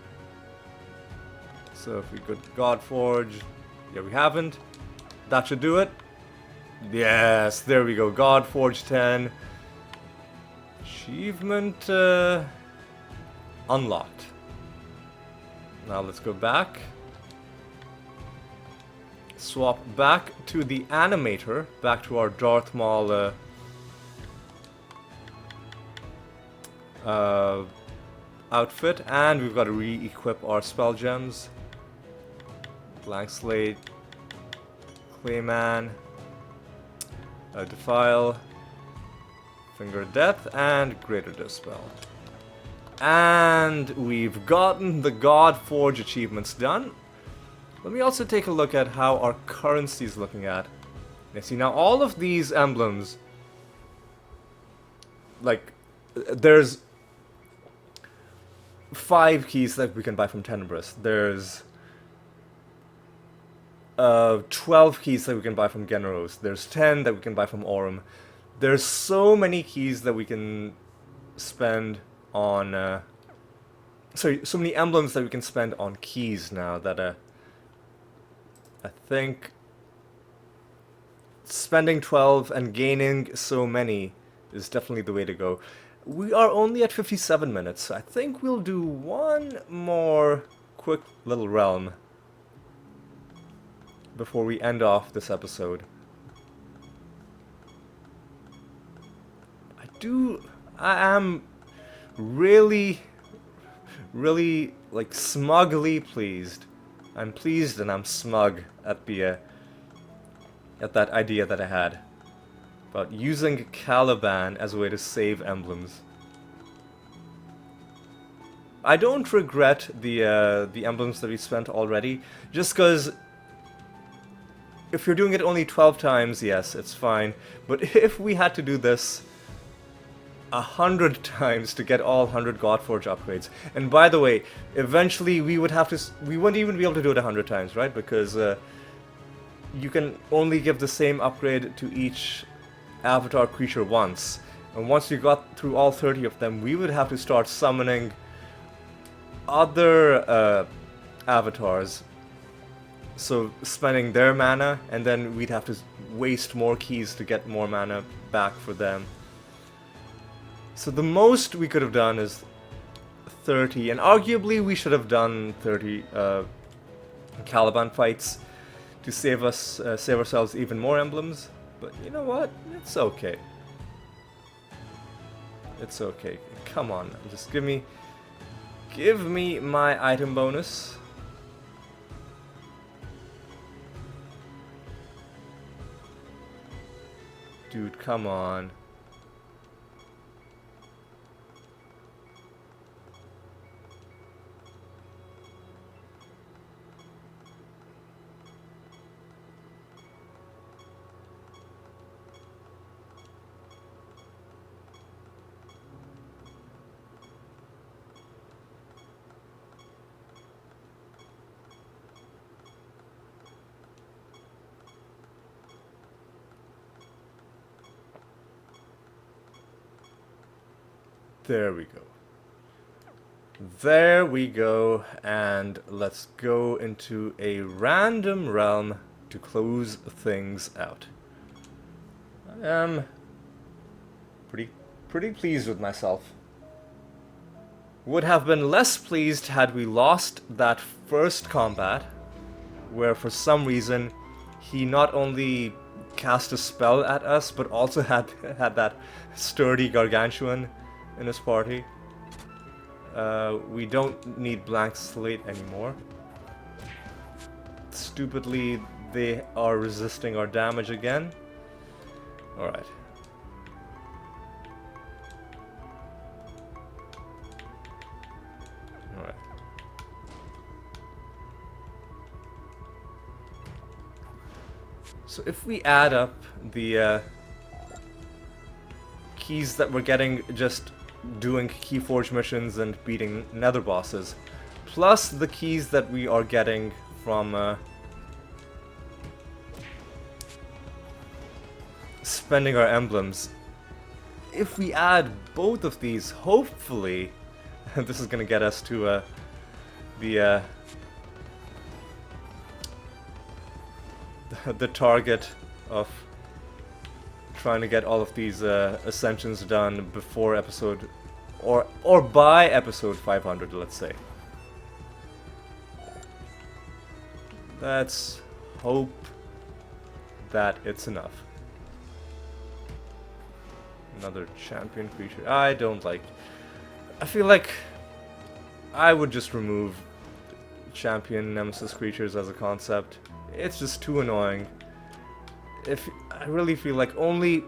So if we go to Godforge, yeah, we haven't. That should do it. Yes, there we go. Godforge 10. Achievement unlocked. Now let's go back. Swap back to the animator, back to our Darth Maul outfit, and we've got to re-equip our spell gems. Blank Slate, Clayman, Defile, Finger of Death, and Greater Dispel. And we've gotten the Godforge achievements done. Let me also take a look at how our currency is looking at. You see, now all of these emblems, like, there's 5 keys that we can buy from Tenebris. There's 12 keys that we can buy from Generos. There's 10 that we can buy from Aurum. There's so many keys that we can spend on, sorry, so many emblems that we can spend on keys now that, I think spending 12 and gaining so many is definitely the way to go. We are only at 57 minutes, so I think we'll do one more quick little realm before we end off this episode. I am really, like, smugly pleased. I'm pleased and I'm smug at the, at that idea that I had about using Caliban as a way to save emblems. I don't regret the emblems that we spent already, just because if you're doing it only 12 times, yes, it's fine. But if we had to do this 100 times to get all 100 Godforge upgrades, and by the way, eventually we wouldn't even be able to do it 100 times, right? Because you can only give the same upgrade to each avatar creature once, and once you got through all 30 of them, we would have to start summoning other avatars, so spending their mana, and then we'd have to waste more keys to get more mana back for them. So the most we could have done is 30, and arguably we should have done 30 Caliban fights to save ourselves even more emblems. But you know what? It's okay. It's okay. Come on, just give me my item bonus. Dude, come on. There we go. There we go, and let's go into a random realm to close things out. I am pretty pleased with myself. Would have been less pleased had we lost that first combat, where for some reason he not only cast a spell at us, but also had that sturdy gargantuan in his party. We don't need blank slate anymore. Stupidly, they are resisting our damage again. Alright. Alright. So if we add up the keys that we're getting just doing Keyforge missions and beating nether bosses, plus the keys that we are getting from spending our emblems, if we add both of these, hopefully this is gonna get us to the target of trying to get all of these ascensions done before episode, or by episode 500, let's say. Let's hope that it's enough. Another champion creature. I don't like. I feel like I would just remove champion nemesis creatures as a concept. It's just too annoying. I really feel like only,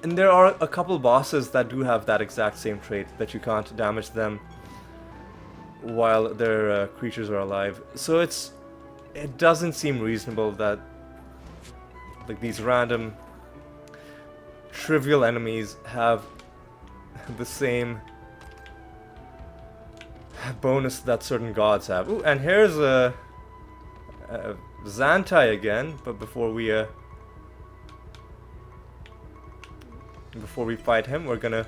and there are a couple bosses that do have that exact same trait, that you can't damage them while their creatures are alive. So it doesn't seem reasonable that like these random trivial enemies have the same bonus that certain gods have. Ooh, and here's a Xantai again, but before we fight him, we're gonna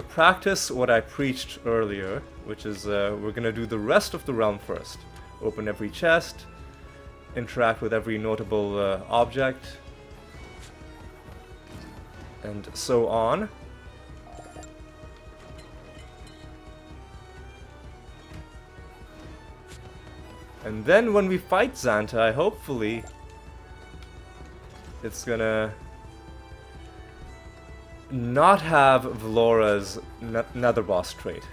practice what I preached earlier, which is we're gonna do the rest of the realm first. Open every chest, interact with every notable object, and so on. And then when we fight Xantai, hopefully it's gonna not have Valora's nether boss trait.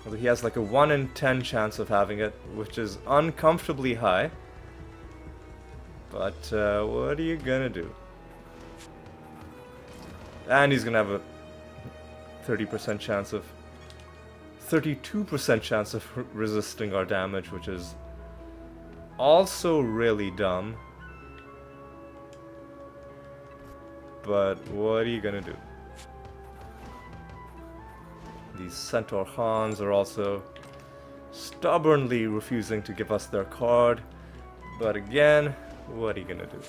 Although he has like a 1 in 10 chance of having it, which is uncomfortably high. But what are you gonna do? And he's gonna have a 30% chance of 32% chance of resisting our damage, which is also really dumb. But what are you gonna do? These Centaur Khans are also stubbornly refusing to give us their card. But again, what are you gonna do?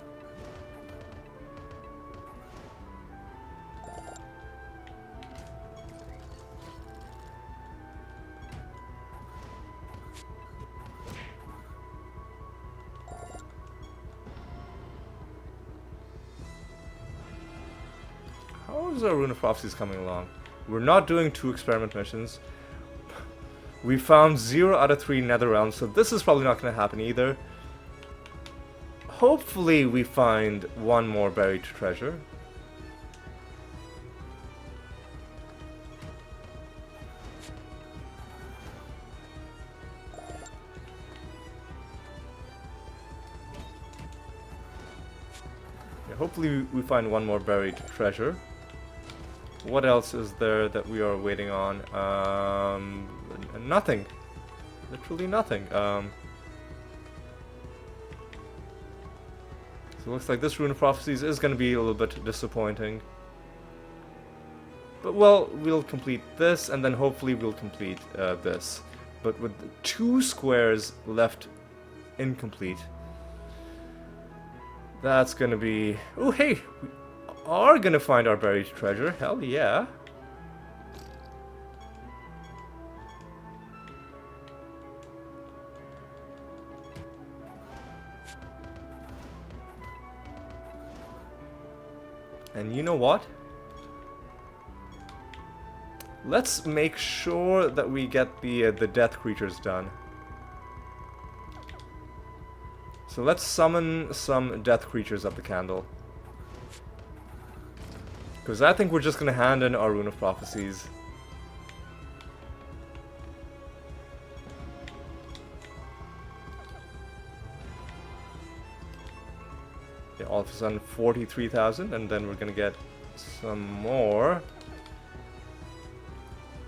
How is our Rune of Prophecies coming along? We're not doing 2 experiment missions. We found 0 out of 3 nether realms, so this is probably not going to happen either. Hopefully we find 1 more buried treasure. Yeah, hopefully we find 1 more buried treasure. What else is there that we are waiting on? Nothing. Literally nothing. So it looks like this Rune of Prophecies is going to be a little bit disappointing. But well, we'll complete this, and then hopefully we'll complete this. But with 2 squares left incomplete, That's gonna be... Oh, hey! We are gonna find our buried treasure. Hell yeah. And you know what? Let's make sure that we get the death creatures done. So let's summon some death creatures up the candle. Because I think we're just going to hand in our Rune of Prophecies. Yeah, all of a sudden 43,000, and then we're going to get some more.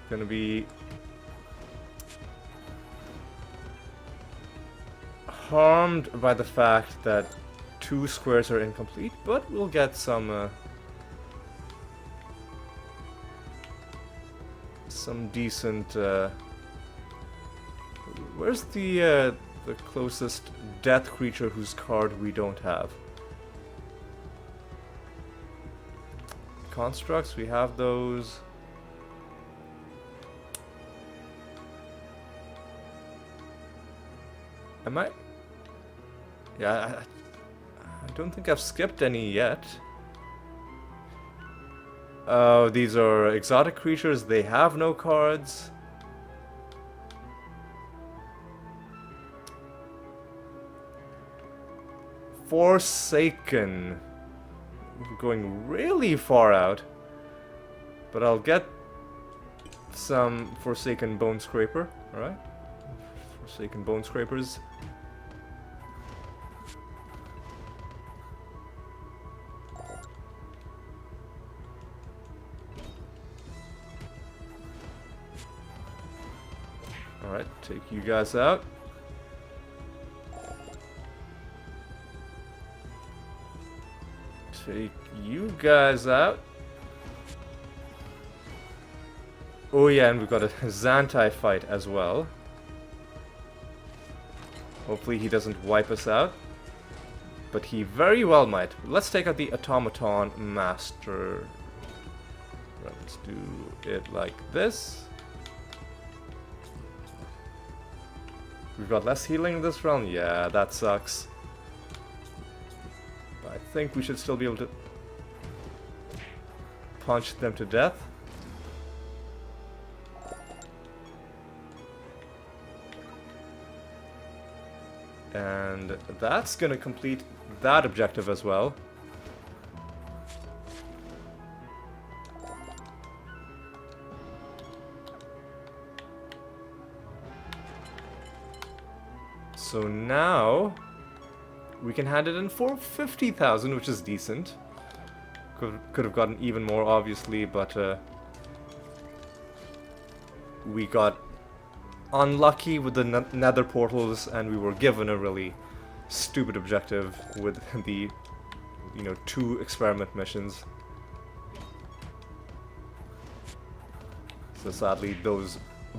Going to be harmed by the fact that 2 squares are incomplete, but we'll get some decent. Where's the closest death creature whose card we don't have? Constructs, we have those. Am I? Yeah, I don't think I've skipped any yet. Oh, these are exotic creatures. They have no cards. Forsaken. We're going really far out. But I'll get some Forsaken Bone Scraper. Alright. Forsaken Bone Scrapers. Alright, take you guys out. Take you guys out. Oh yeah, and we've got a Xantai fight as well. Hopefully he doesn't wipe us out. But he very well might. Let's take out the Automaton Master. Let's do it like this. We've got less healing in this round? Yeah, that sucks. But I think we should still be able to punch them to death. And that's gonna complete that objective as well. So now we can hand it in for 50,000, which is decent. Could have gotten even more, obviously, but we got unlucky with the nether portals, and we were given a really stupid objective with the, 2 experiment missions. So sadly,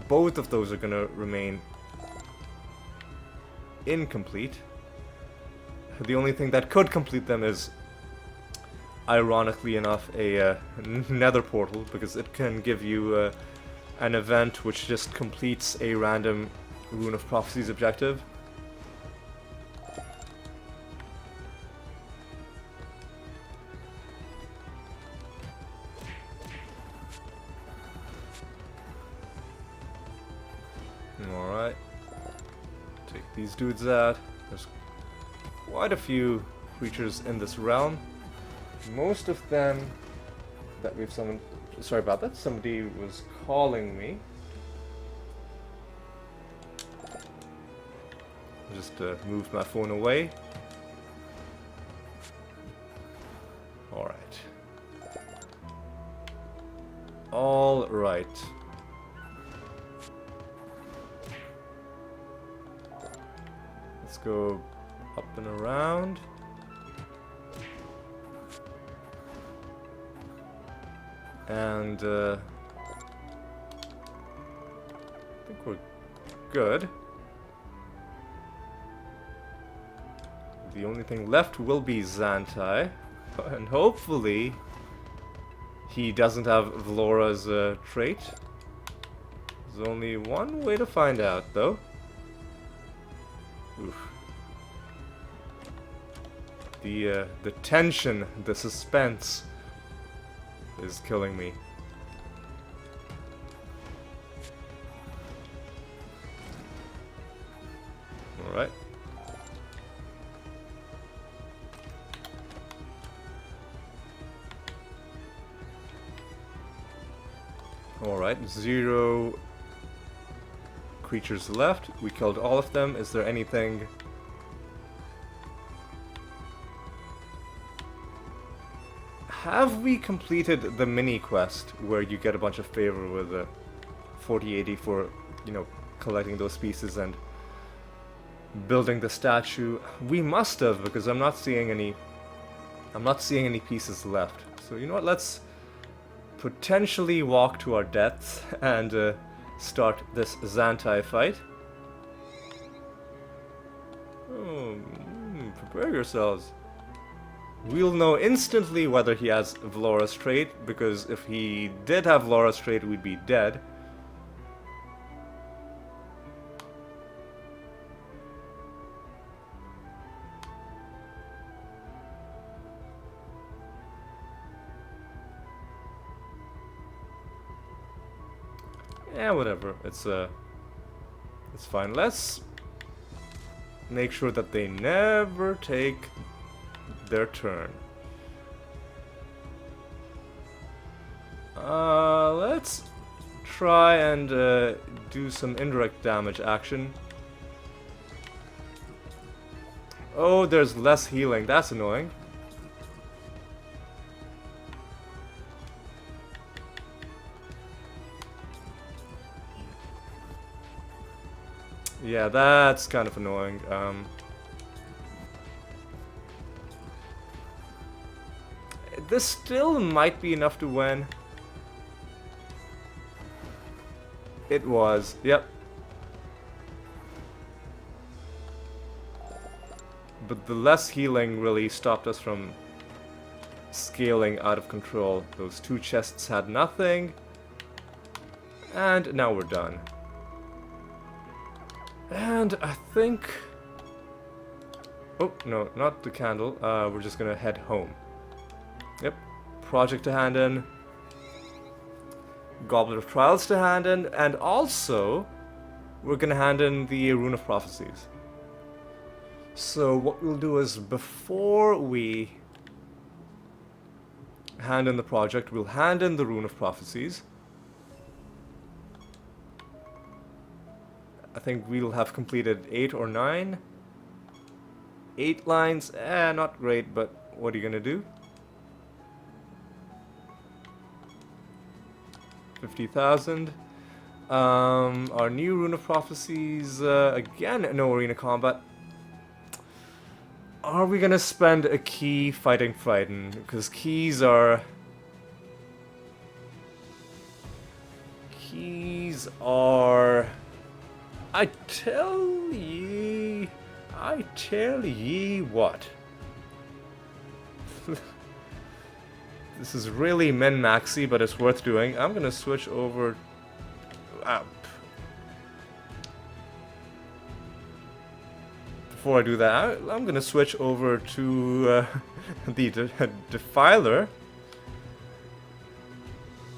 both of those are gonna remain incomplete. The only thing that could complete them is, ironically enough, a nether portal, because it can give you an event which just completes a random Rune of Prophecies objective. Alright. Take these dudes out. There's quite a few creatures in this realm. Most of them that we've summoned... Sorry about that, somebody was calling me. Just moved my phone away. Alright. Alright. Let's go up and around. And I think we're good. the only thing left will be Xantai. And hopefully he doesn't have Vlora's trait. There's only one way to find out, though. Oof. The tension, the suspense is killing me. Alright. Alright, 0 creatures left. We killed all of them. Is there anything... Have we completed the mini quest where you get a bunch of favor with 4080 for, you know, collecting those pieces and building the statue? We must have, because I'm not seeing any pieces left. So you know what, let's potentially walk to our deaths and start this Xantai fight. Prepare yourselves. We'll know instantly whether he has Vlora's trait, because if he did have Vlora's trait, we'd be dead. Yeah, whatever. It's fine. Let's make sure that they never take their turn. Let's try and do some indirect damage action. Oh, there's less healing. That's annoying. Yeah, that's kind of annoying. This still might be enough to win. It was, yep. But the less healing really stopped us from scaling out of control. Those two chests had nothing. And now we're done. And I think... Oh, no, not the candle. We're just gonna head home. Yep. Project to hand in. Goblet of Trials to hand in. And also, we're gonna hand in the Rune of Prophecies. So what we'll do is, before we hand in the project, we'll hand in the Rune of Prophecies. I think we'll have completed 8 or 9. 8 lines, not great, but what are you gonna do? 50,000. Our new Rune of Prophecies, again, no arena combat. Are we gonna spend a key fighting Frighten? Because keys are... I tell ye what. This is really min-maxy, but it's worth doing. I'm gonna switch over... Before I do that, I'm gonna switch over to the Defiler.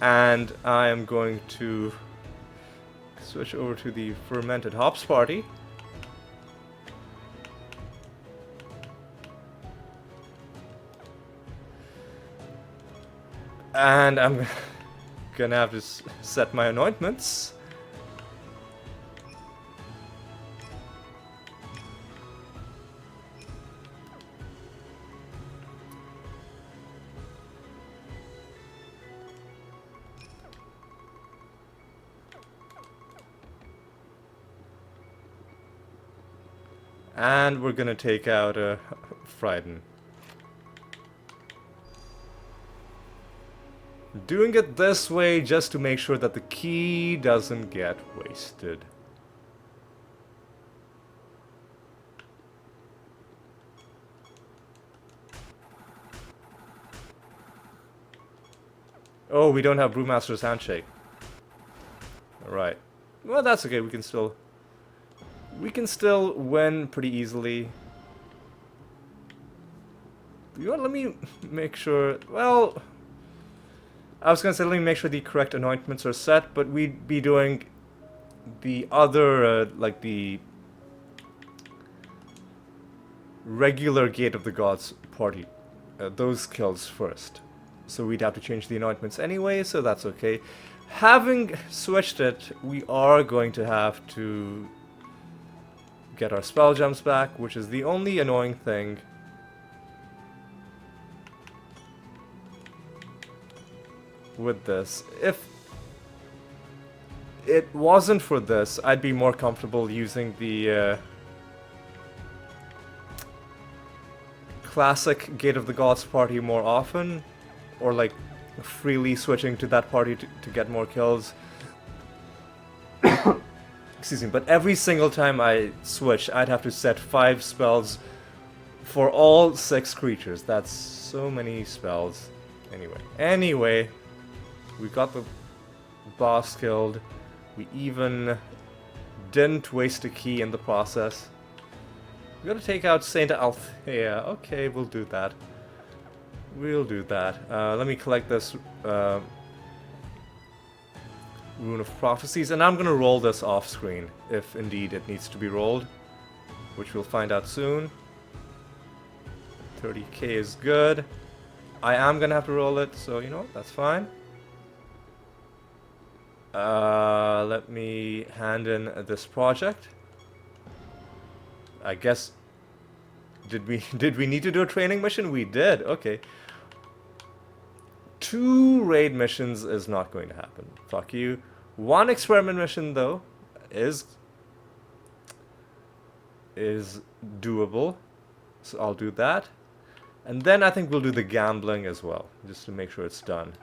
And I am going to switch over to the Fermented Hops Party. And I'm gonna have to set my anointments. And we're gonna take out Frighten. Doing it this way just to make sure that the key doesn't get wasted. Oh, we don't have Brewmaster's Handshake. Alright. Well, that's okay. We can still win pretty easily. You know what, let me make sure... Well... I was gonna say, let me make sure the correct anointments are set, but we'd be doing the other, like the regular Gate of the Gods party. Those kills first. So we'd have to change the anointments anyway, so that's okay. Having switched it, we are going to have to get our spell gems back, which is the only annoying thing. With this. If it wasn't for this, I'd be more comfortable using the classic Gate of the Gods party more often, or like freely switching to that party to get more kills. Excuse me, but every single time I switch, I'd have to set 5 spells for all 6 creatures. That's so many spells. Anyway, we got the boss killed. We even didn't waste a key in the process. We gotta take out Saint Althea. Okay, we'll do that. We'll do that. Let me collect this Rune of Prophecies, and I'm gonna roll this off screen if indeed it needs to be rolled, which we'll find out soon. 30k is good. I am gonna have to roll it, so you know, that's fine. Let me hand in this project. I guess did we need to do a training mission? We did. Okay. 2 raid missions is not going to happen. Fuck you. 1 experiment mission though is doable. So I'll do that. And then I think we'll do the gambling as well, just to make sure it's done.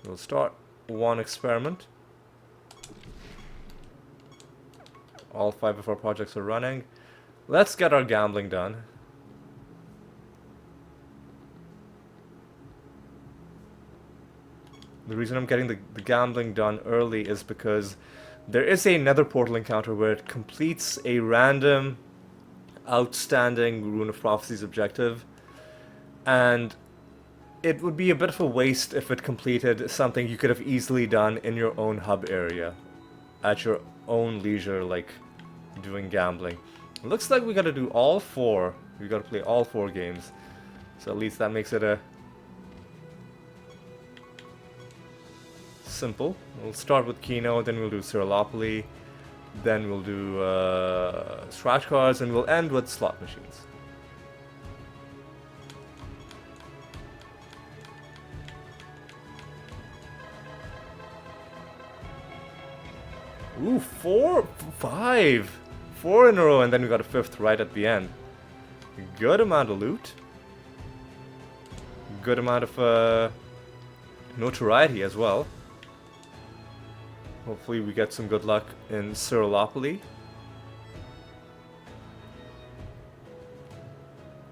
We'll start 1 experiment. All 5 of our projects are running. Let's get our gambling done. The reason I'm getting the gambling done early is because there is a nether portal encounter where it completes a random outstanding Rune of Prophecies objective, and it would be a bit of a waste if it completed something you could have easily done in your own hub area at your own leisure, like doing gambling. It looks like we gotta do all 4. We gotta play all 4 games, so at least that makes it a simple. We'll start with Kino, then we'll do Siralim, then we'll do scratch cards, and we'll end with slot machines. Ooh, 4, 5, 4 in a row, and then we got a 5th right at the end. Good amount of loot. Good amount of notoriety as well. Hopefully we get some good luck in Siralim.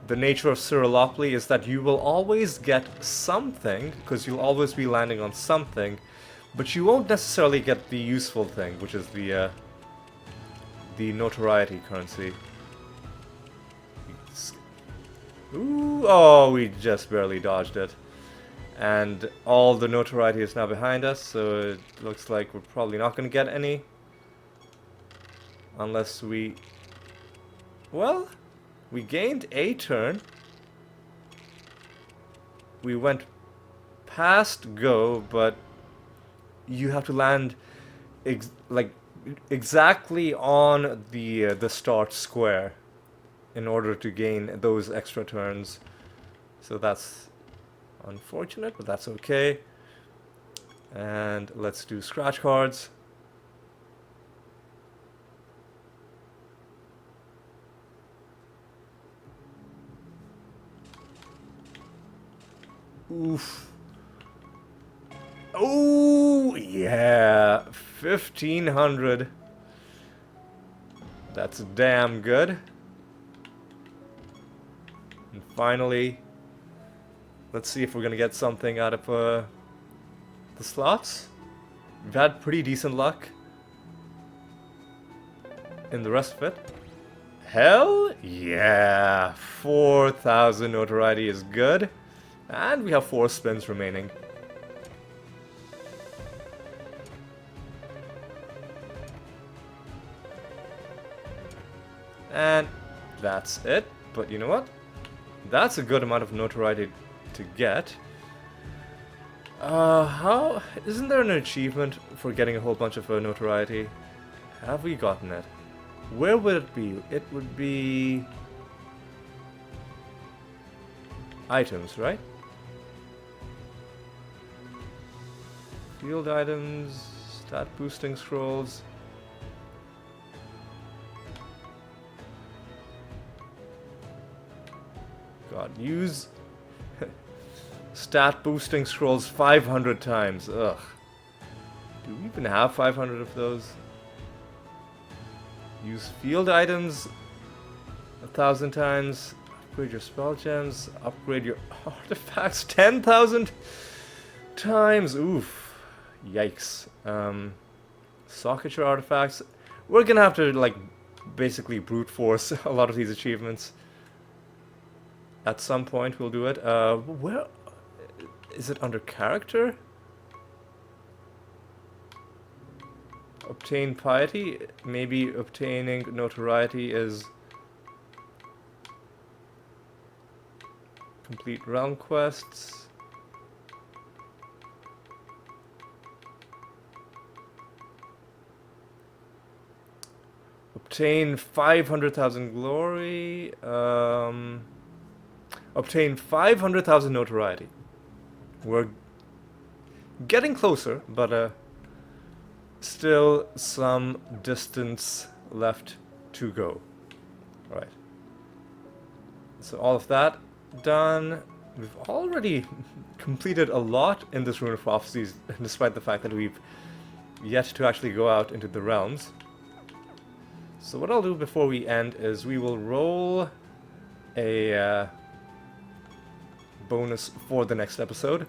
The nature of Siralim is that you will always get something, because you'll always be landing on something, but you won't necessarily get the useful thing, which is the notoriety currency. Ooh, oh, we just barely dodged it. And all the notoriety is now behind us, so it looks like we're probably not going to get any. Unless we... Well, we gained a turn. We went past go, but you have to land exactly on the start square in order to gain those extra turns. So that's unfortunate, but that's okay. And let's do scratch cards. Oof. Oh, yeah. 1,500. That's damn good. And finally, let's see if we're gonna get something out of the slots. We've had pretty decent luck in the rest of it. Hell yeah! 4,000 notoriety is good. And we have 4 spins remaining. And that's it. But you know what? That's a good amount of notoriety to get. How... Isn't there an achievement for getting a whole bunch of notoriety? Have we gotten it? Where would it be? It would be... items, right? Field items, stat boosting scrolls. God, use stat boosting scrolls 500 times. Ugh. Do we even have 500 of those? Use field items 1,000 times. Upgrade your spell gems. Upgrade your artifacts 10,000 times. Oof. Yikes. Socket your artifacts. We're gonna have to, like, basically brute force a lot of these achievements. At some point we'll do it. Where... Is it under character? Obtain piety? Maybe obtaining notoriety is... Complete realm quests. Obtain 500,000 glory. Obtain 500,000 notoriety. We're getting closer, but still some distance left to go. Right. So all of that done. We've already completed a lot in this Rune of Prophecies, despite the fact that we've yet to actually go out into the realms. So what I'll do before we end is we will roll a bonus for the next episode.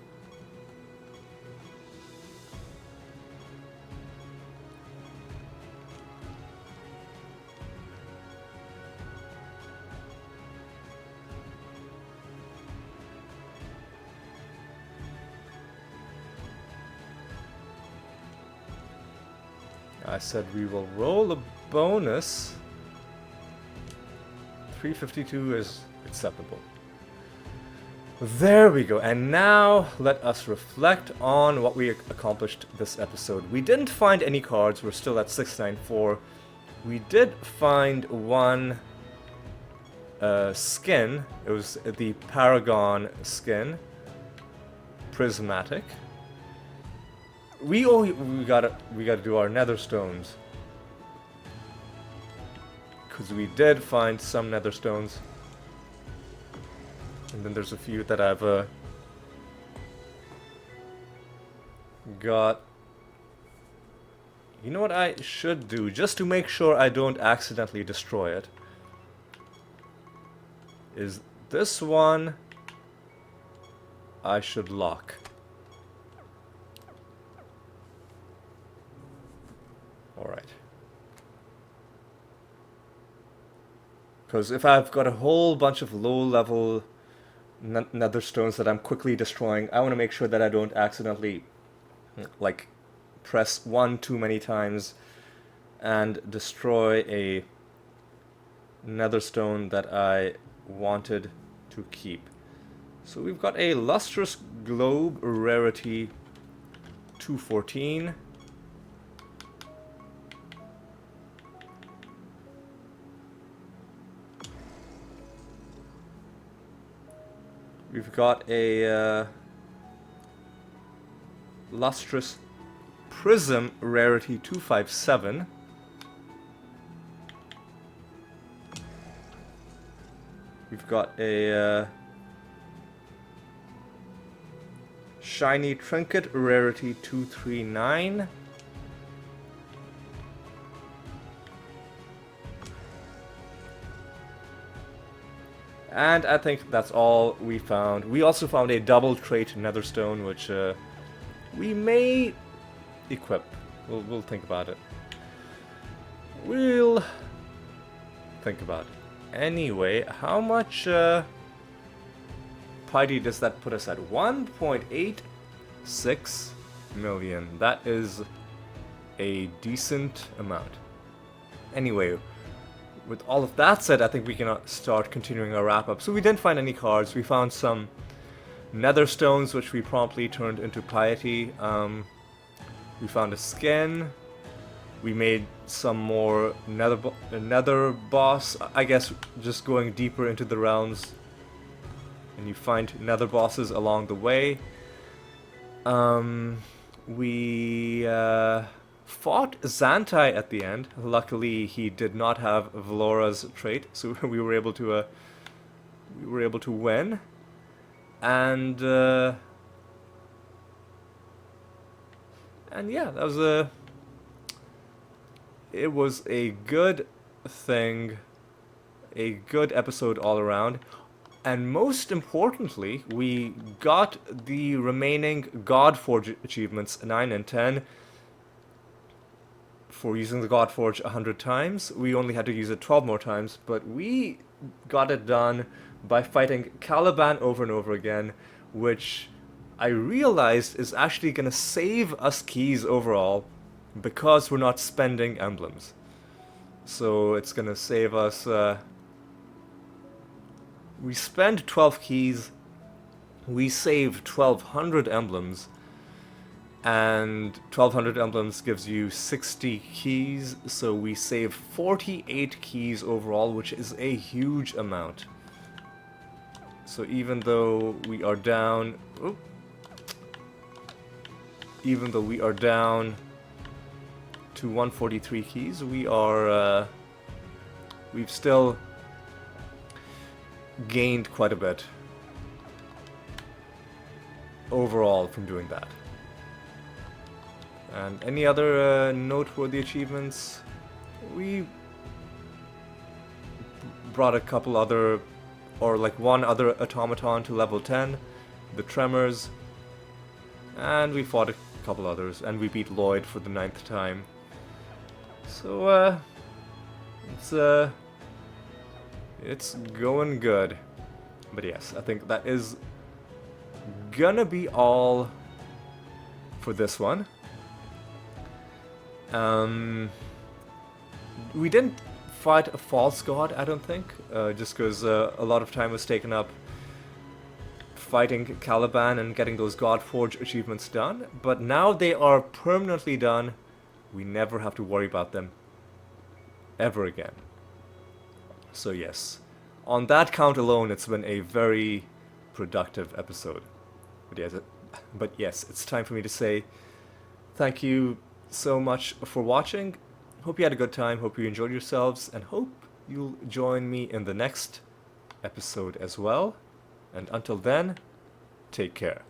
I said we will roll a bonus. 352 is acceptable. There we go. And now let us reflect on what we accomplished this episode. We didn't find any cards. We're still at 694. We did find one skin. It was the Paragon skin. Prismatic. We gotta do our nether stones. Because we did find some nether stones. And then there's a few that I've got. You know what I should do, just to make sure I don't accidentally destroy it, is this one I should lock. Alright. Because if I've got a whole bunch of low-level nether stones that I'm quickly destroying, I want to make sure that I don't accidentally, like, press one too many times and destroy a nether stone that I wanted to keep. So we've got a lustrous globe, rarity 214. We've got a lustrous prism, rarity 257. We've got a shiny trinket, rarity 239. And I think that's all we found. We also found a double trait netherstone, which we may equip. We'll think about it. We'll think about it. Anyway, how much piety does that put us at? 1.86 million. That is a decent amount. Anyway, with all of that said, I think we can start continuing our wrap-up. So we didn't find any cards. We found some nether stones, which we promptly turned into piety. We found a skin. We made some more nether boss. I guess just going deeper into the realms. And you find nether bosses along the way. We fought Xantai at the end. Luckily, he did not have Valora's trait, so we were able to win. And yeah, that was it was a good thing, a good episode all around. And most importantly, we got the remaining Godforge achievements 9 and 10 for using the Godforge 100 times. We only had to use it 12 more times, but we got it done by fighting Caliban over and over again, which I realized is actually going to save us keys overall because we're not spending emblems. So it's going to save us... we spend 12 keys, we save 1200 emblems, and 1200 emblems gives you 60 keys, so we save 48 keys overall, which is a huge amount. So even though we are down... even though we are down to 143 keys, we are... we've still gained quite a bit overall from doing that. And any other noteworthy achievements? We brought a couple other, or like one other automaton to level 10, the Tremors, and we fought a couple others, and we beat Lloyd for the 9th time. So it's going good. But yes, I think that is gonna be all for this one. We didn't fight a false god, I don't think, just because a lot of time was taken up fighting Caliban and getting those Godforge achievements done. But now they are permanently done. We never have to worry about them ever again. So yes, on that count alone, it's been a very productive episode. But yes, it's time for me to say thank you so much for watching. Hope you had a good time, hope you enjoyed yourselves, and hope you'll join me in the next episode as well. And until then, take care.